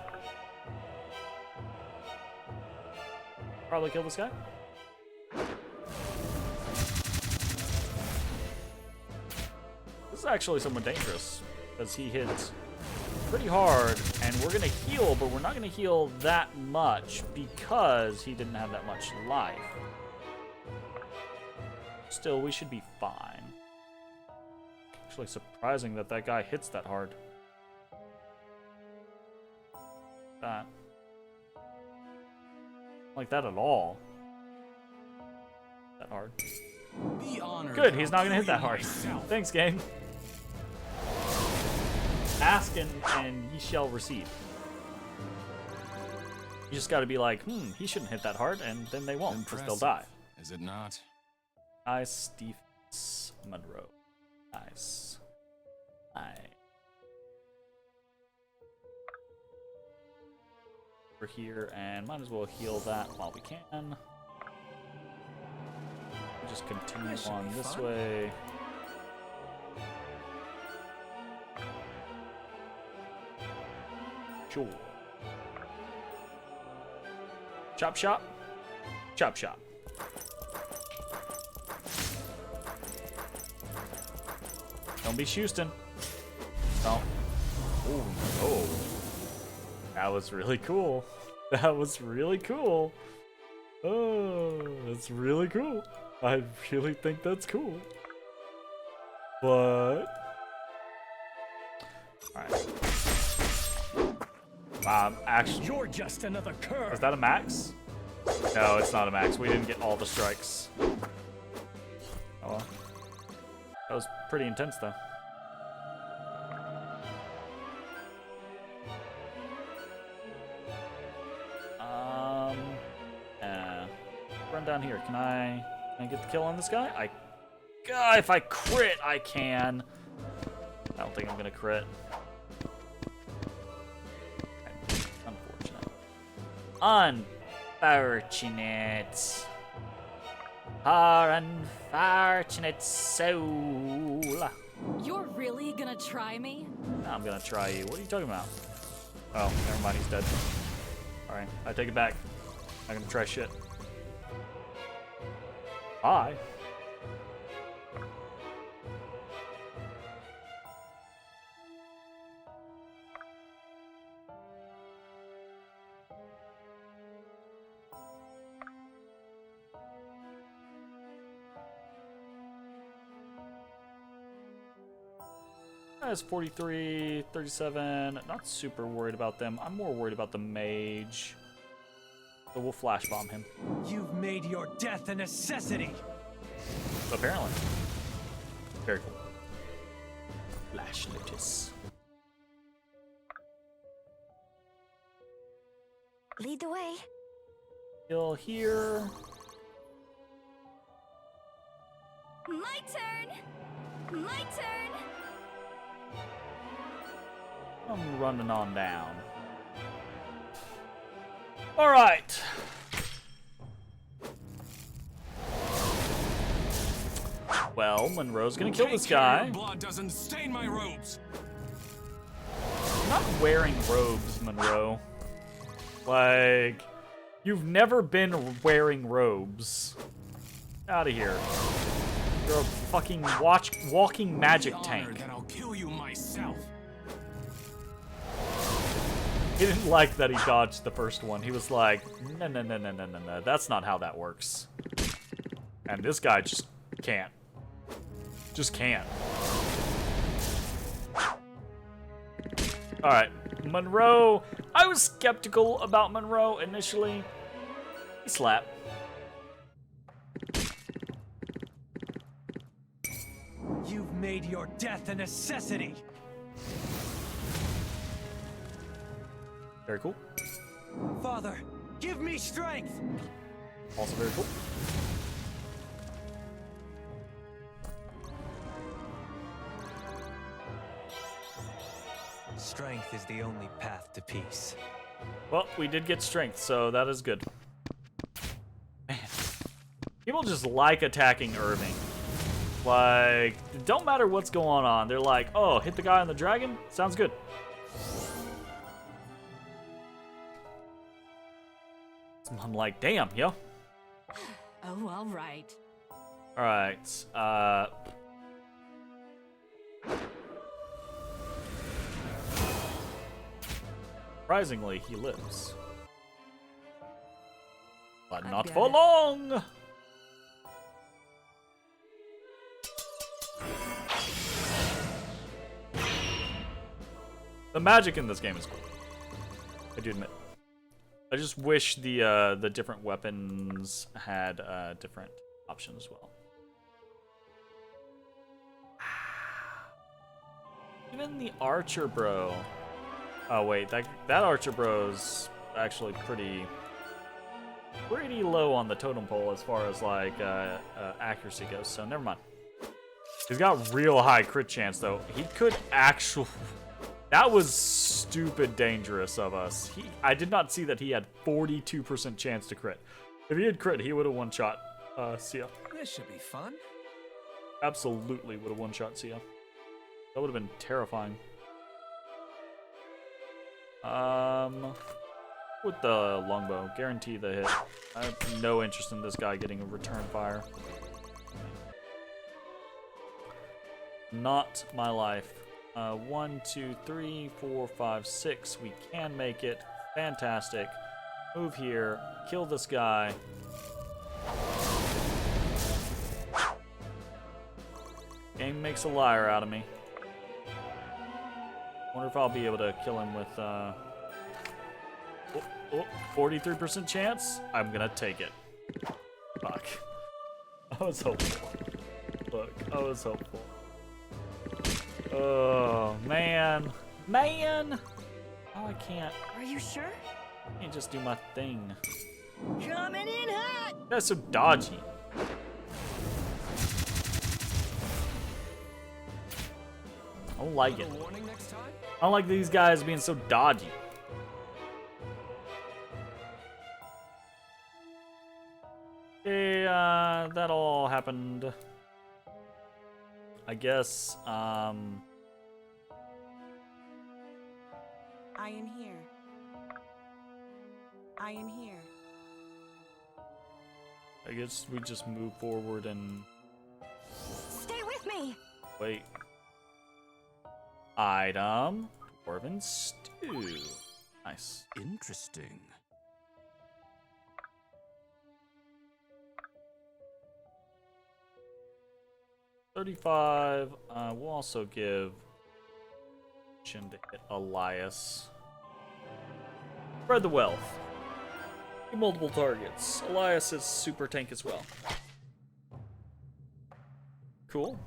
probably kill this guy. This is actually somewhat dangerous because he hits pretty hard and we're gonna heal, but we're not gonna heal that much because he didn't have that much life. Still, we should be fine. Actually surprising that that guy hits that hard. That. Like that at all. That hard. Be honored. Good, that he's I'll not gonna hit kill that you hard. myself. Thanks, game. Ask and ye shall receive. You just gotta be like, he shouldn't hit that hard, and then they won't, because they'll die. Is it not? Nice defense, Monroe. Nice. Nice. We're here, and might as well heal that while we can. We'll just continue This should on be this fun. way. Sure. Chop chop. Chop chop. Don't be Houston. Don't. Oh, no. That was really cool. That was really cool. Oh, that's really cool. I really think that's cool. But... Alright. Actually... You're just another cur. Is that a max? No, it's not a max. We didn't get all the strikes. Oh well. That was pretty intense, though. Run down here. Can I get the kill on this guy? God, if I crit, I can. I don't think I'm gonna crit. Okay. Unfortunate. Unfortunate. Our unfortunate soul. You're really gonna try me? I'm gonna try you. What are you talking about? Oh, never mind, he's dead. Alright, I take it back. I'm gonna try shit. Hi. That's 43, 37. Not super worried about them. I'm more worried about the mage. So we'll flash bomb him. You've made your death a necessity. Apparently. Very cool. Flash notice. Lead the way. Kill here. My turn! My turn! I'm running on down. Alright. Well, Monroe's gonna kill this Take care guy. your blood doesn't stain my robes. You're not wearing robes, Monroe. Like, you've never been wearing robes. Out of here. You're a fucking walking magic Be tank. honored that I'll kill you myself. He didn't like that he dodged the first one. He was like, no, no, no, no, no, no, no. That's not how that works. And this guy just can't. Just can't. Alright, Monroe. I was skeptical about Monroe initially. He slapped. made your death a necessity. Very cool. Father, give me strength. Also very cool. Strength is the only path to peace. Well, we did get strength, so that is good. Man, people just like attacking Irving. Like, it don't matter what's going on. They're like, oh, hit the guy on the dragon? Sounds good. I'm like, damn, yo. Oh, all right. All right. Surprisingly, he lives. But not for long! The magic in this game is cool. I do admit. I just wish the different weapons had different options as well. Even the archer bro. Oh wait, that archer bro's actually pretty low on the totem pole as far as like accuracy goes. So never mind. He's got real high crit chance though. He could actually. That was stupid dangerous of us. I did not see that he had 42% chance to crit. If he had crit, he would have one-shot Sia. This should be fun. Absolutely would have one-shot Sia. That would have been terrifying. With the longbow, guarantee the hit. I have no interest in this guy getting a return fire. Not my life. 1, 2, 3, 4, 5, 6. We can make it. Fantastic. Move here. Kill this guy. Game makes a liar out of me. Wonder if I'll be able to kill him with 43% chance. I'm gonna take it. Fuck. I was hopeful. Look, I was hopeful. Oh, man. Man! Oh, I can't. Are you sure? I can't just do my thing. Coming in hot! That's so dodgy. I don't like it. Warning next time? I don't like these guys being so dodgy. Okay, that all happened. I guess, I am here. I am here. I guess we just move forward and Stay with me! wait. Item. Dwarven stew. Nice. Interesting. $35. We'll also give Shin to hit Elias. Spread the wealth. Get multiple targets. Elias is super tank as well. Cool.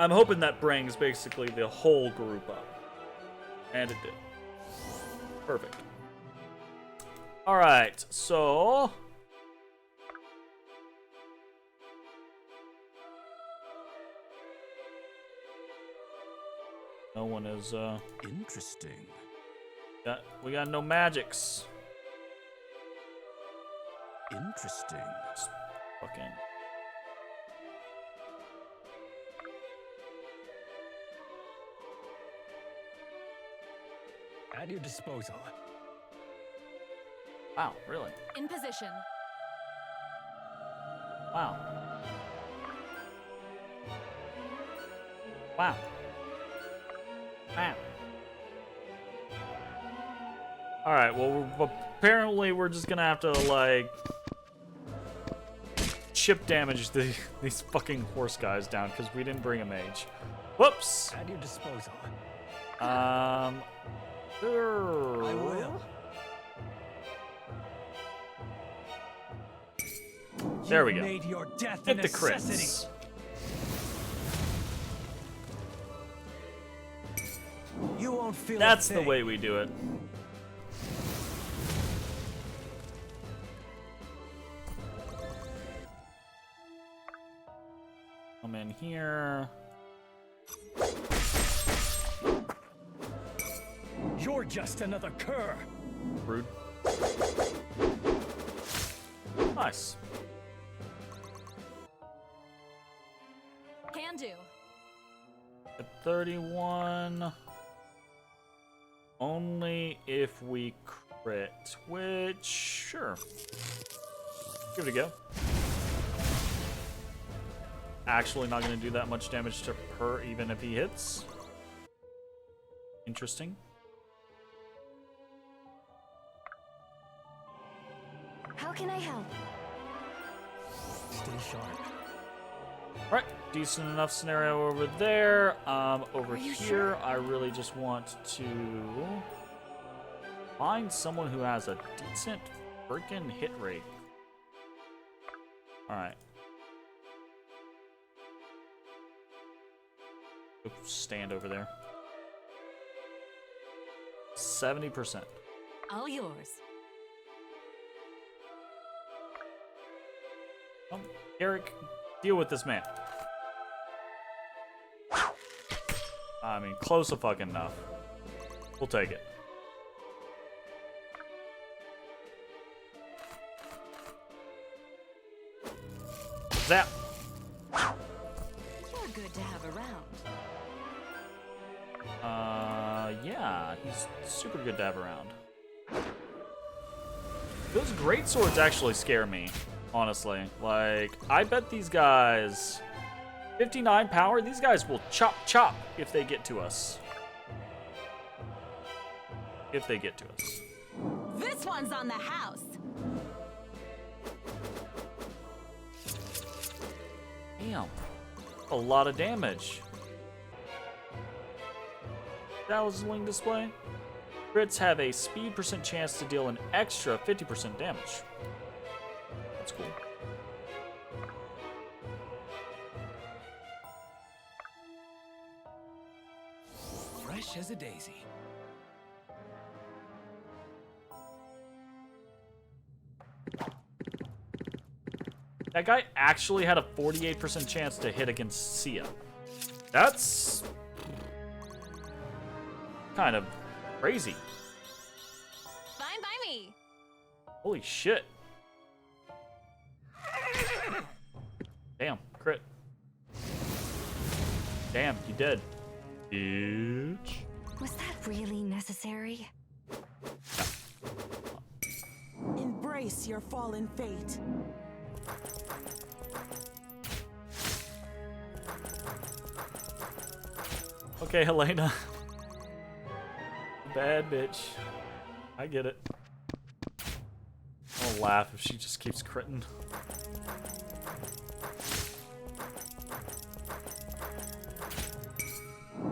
I'm hoping that brings basically the whole group up. And it did. Perfect. Alright, so no one is Interesting. we got no magics. Interesting. Fucking At your disposal. wow, really? In position. Wow. Wow. Wow. Alright, well, apparently we're just gonna have to, like, chip damage these fucking horse guys down because we didn't bring a mage. Whoops! At your disposal. Sure. I will. There we go. Made your death a Hit the necessity. crits. You won't feel That's a the thing. way we do it. Come in here. You're just another cur. Rude. Nice. Can do. At 31. Only if we crit, which, sure. Give it a go. Actually not going to do that much damage to her even if he hits. Interesting. How can I help? Stay sharp. Right, decent enough scenario over there. Over Are you here, sure? I really just want to find someone who has a decent freaking hit rate. All right. Oops, stand over there. 70%. All yours. Eric, deal with this man. I mean, close fucking enough. We'll take it. Zap. You're good to have around. Yeah, he's super good to have around. Those great swords actually scare me, honestly. Like, I bet these guys, 59 power, these guys will chop if they get to us. If they get to us. This one's on the house. Damn. A lot of damage. Dazzling display. Crits have a speed % chance to deal an extra 50% damage. That's cool. Fresh as a daisy. That guy actually had a 48% chance to hit against Sia. That's kind of crazy. Fine by me. Holy shit. Damn, crit. Damn, you dead. Bitch. Was that really necessary? Embrace your fallen fate. Okay, Helena. Bad bitch. I get it. I'll laugh if she just keeps critting.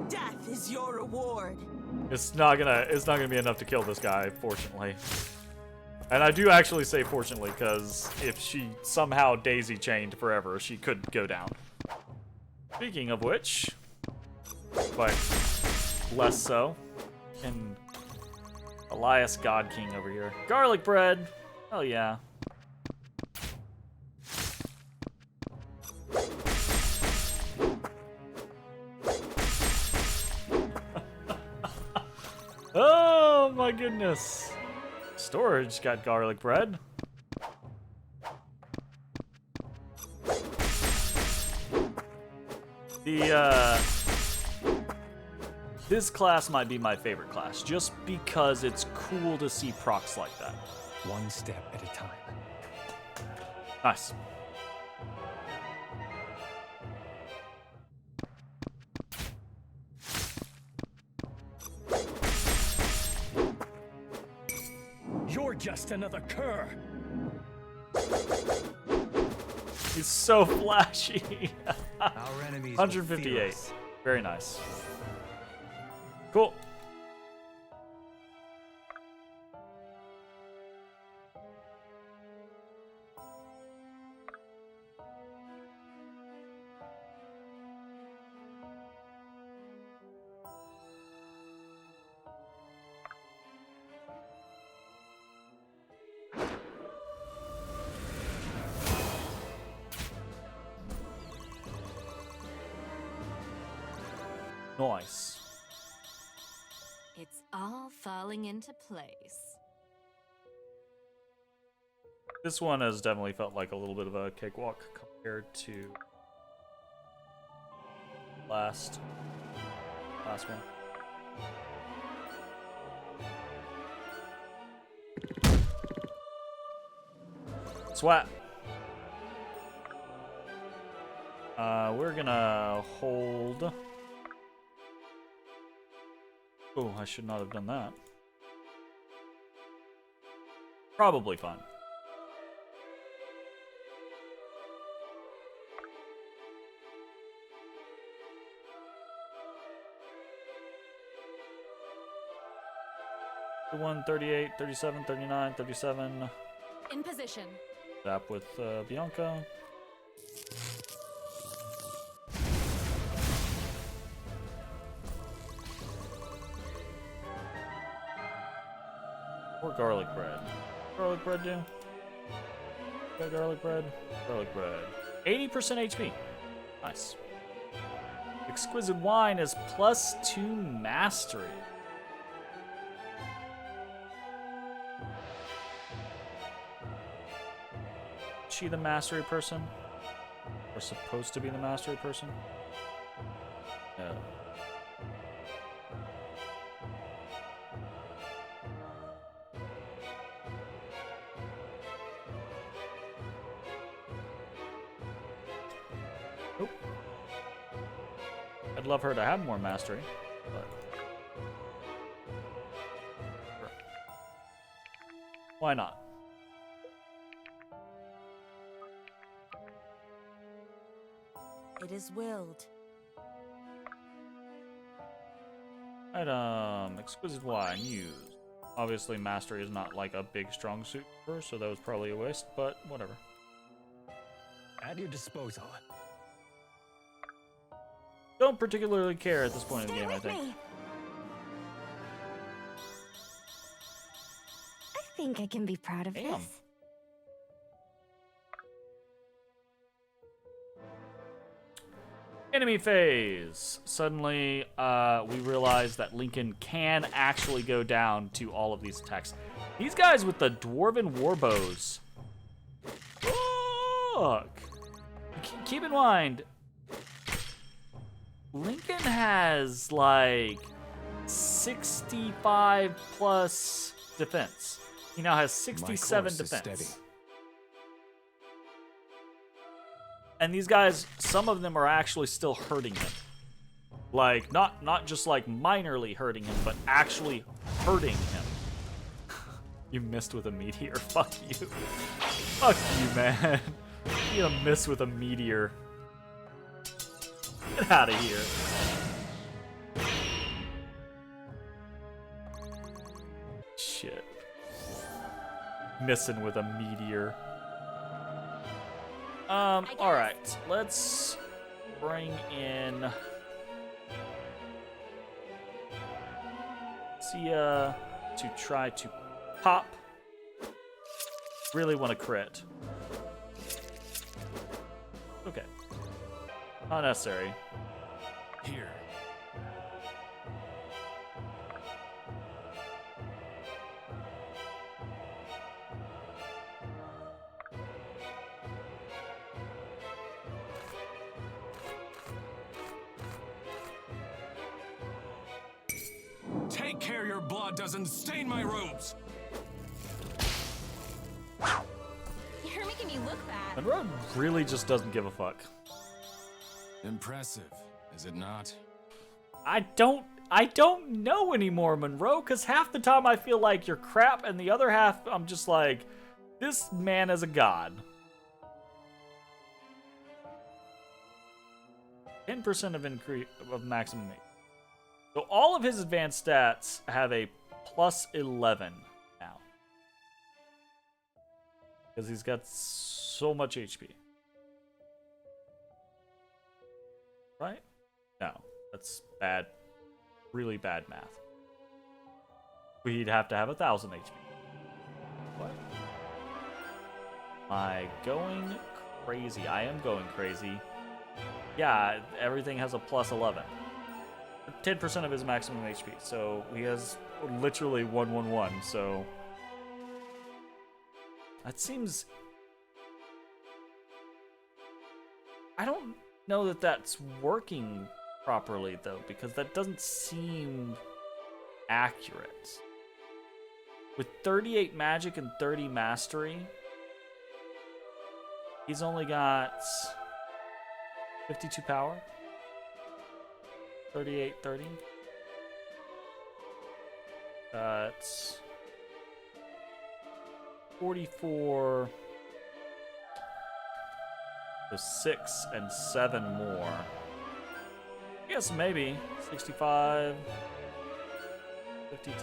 Death is your reward. It's not gonna be enough to kill this guy, fortunately. And I do actually say fortunately, because if she somehow daisy chained forever, she could go down. Speaking of which, but less so. And Elias God King over here. Garlic bread! Hell yeah. Oh my goodness. Storage got garlic bread. This class might be my favorite class, just because it's cool to see procs like that. One step at a time. Nice. You're just another cur. He's so flashy. Our enemies 158. Very nice. Cool. Nice. It's all falling into place. This one has definitely felt like a little bit of a cakewalk compared to last one. Swat. We're gonna hold. Oh, I should not have done that. Probably fine. 31, 38, 37, 39, 37. In position. Zap with Bianca. Or garlic bread. Garlic bread do? Got garlic bread? Garlic bread. 80% HP. Nice. Exquisite wine is +2 mastery. Is she the mastery person? Or supposed to be the mastery person? No. Nope. I'd love her to have more mastery, but sure. Why not? It is willed. Item, exquisite wine used. Obviously, mastery is not like a big strong suit for her, so that was probably a waste, but whatever. At your disposal. Don't particularly care at this point in the game, I think. I think I can be proud of Damn. this. Enemy phase. Suddenly, we realize that Lincoln can actually go down to all of these attacks. These guys with the dwarven warbows. Fuck. Keep in mind, Lincoln has like 65 plus defense. He now has 67 defense. And these guys, some of them are actually still hurting him. Like, not just like minorly hurting him, but actually hurting him. You missed with a meteor. Fuck you. Fuck you, man. You gonna miss with a meteor. Get out of here. Shit. Missing with a meteor. Alright. Let's bring in Sia to try to pop. Really want to crit. Okay. Not necessary. Here. Take care your blood doesn't stain my robes. You're making me look bad. Monroe really just doesn't give a fuck. Impressive, is it not? I don't know anymore, Monroe, because half the time I feel like you're crap, and the other half I'm just like, this man is a god. 10% of increase of maximum weight. So all of his advanced stats have a +11 now. Because he's got so much HP. Right? No, that's bad. Really bad math. We'd have to have 1,000 HP. What? Am I going crazy? I am going crazy. Yeah, everything has a +11. 10% of his maximum HP. So he has literally 111. So that seems. I don't know that that's working properly though, because that doesn't seem accurate. With 38 magic and 30 mastery, he's only got 52 power. 38, 30. That's 44. So 6 and 7 more. I guess maybe 65, 52.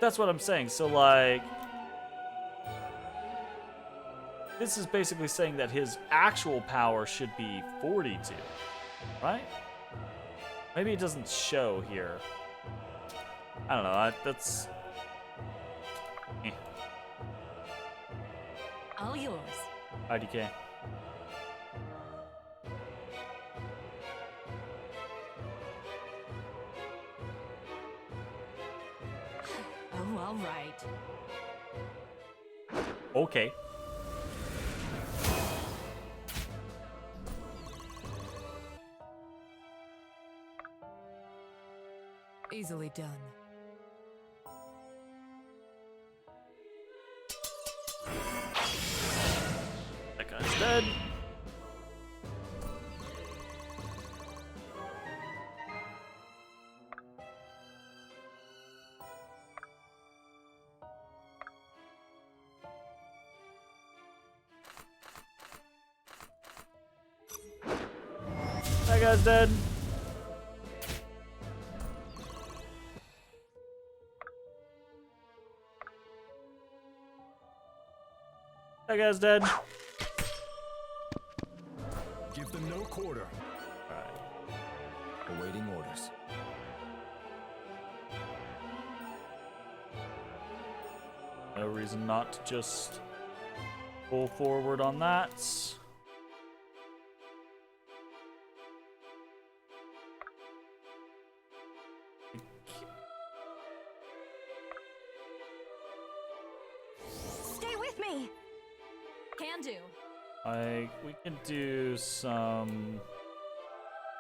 That's what I'm saying. So like, this is basically saying that his actual power should be 42, right? Maybe it doesn't show here. I don't know. That's. All yours. IDK. Oh, all right. Okay. Easily done. That guy's dead. That guy's dead. That guy's dead. Give them no quarter. Alright. Awaiting orders. No reason not to just pull forward on that. Stay with me. Can do. We can do some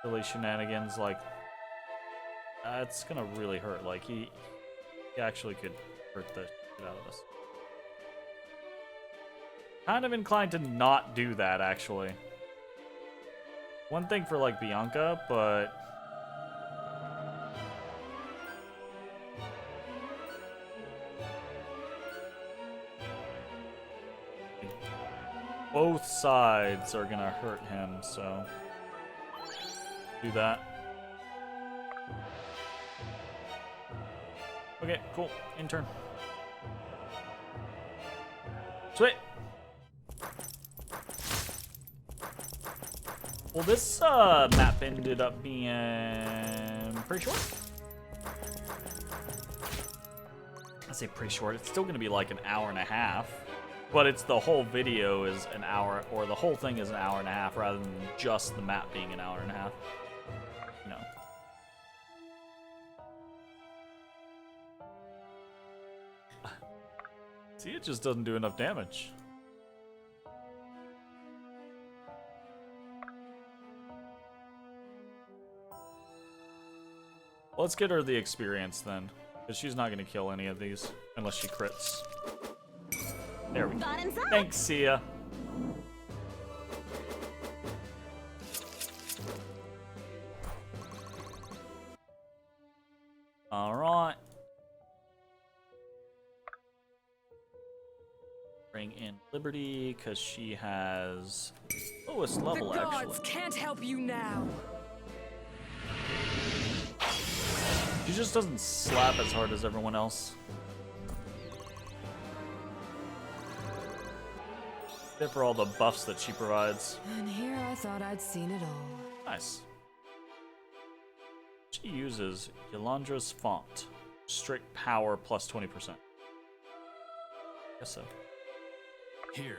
silly shenanigans like it's gonna really hurt. Like he actually could hurt the shit out of us. Kind of inclined to not do that actually. One thing for like Bianca, but both sides are gonna hurt him, so do that. Okay, cool. Intern. Sweet. Well, this map ended up being pretty short. I say pretty short. It's still gonna be like an hour and a half. But it's the whole video is an hour, or the whole thing is an hour and a half, rather than just the map being an hour and a half. You know. See, it just doesn't do enough damage. Let's get her the experience then, because she's not going to kill any of these unless she crits. There we go. Thanks, Sia. All right. Bring in Liberty because she has lowest level The gods actually. can't help you now. She just doesn't slap as hard as everyone else. Except for all the buffs that she provides. And here I thought I'd seen it all. Nice. She uses Yolandra's font. Strict power plus 20%. Guess so. Here.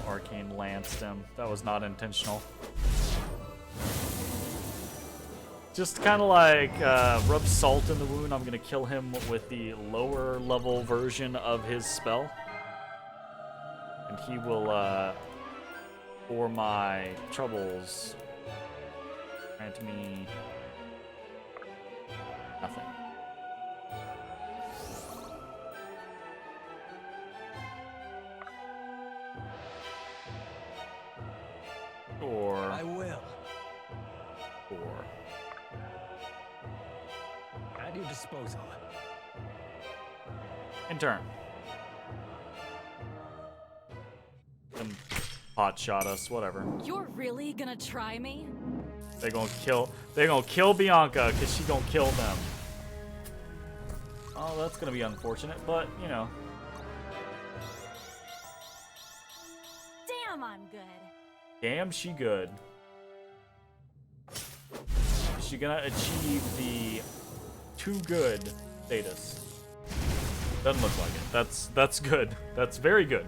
Arcane lanced him. That was not intentional. Just kind of like rub salt in the wound. I'm gonna kill him with the lower level version of his spell, and he will, for my troubles, grant me nothing. Or I will. or. At your disposal. In turn. Them pot shot us, whatever. You're really gonna try me? They're gonna kill Bianca because she gonna kill them. Oh, that's gonna be unfortunate, but you know. Damn, I'm good. Damn, she good. Is she gonna achieve the too good status? Doesn't look like it. That's good. That's very good.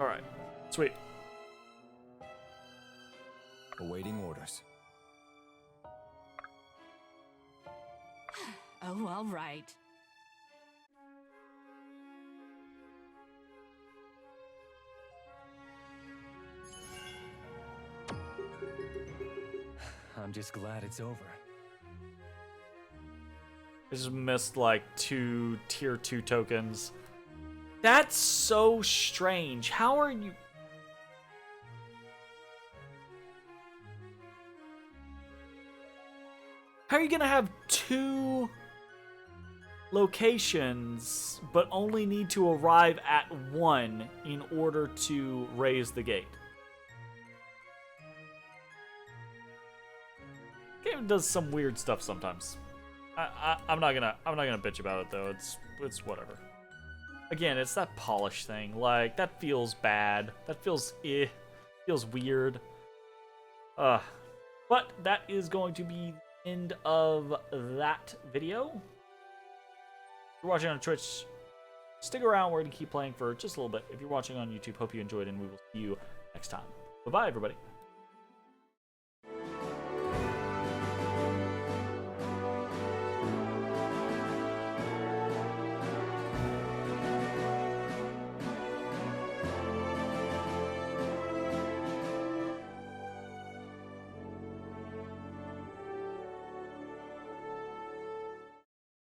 All right, sweet. Awaiting orders. Oh, all right. I'm just glad it's over. I just missed like 2 tier 2 tokens. That's so strange. How are you? How are you gonna have 2 locations but only need to arrive at 1 in order to raise the gate? Game does some weird stuff sometimes. I'm not gonna bitch about it though. It's whatever. Again, it's that polish thing. Like that feels bad. That feels feels weird. But that is going to be the end of that video. If you're watching on Twitch, stick around. We're gonna keep playing for just a little bit. If you're watching on YouTube, hope you enjoyed, and we will see you next time. Bye bye, everybody.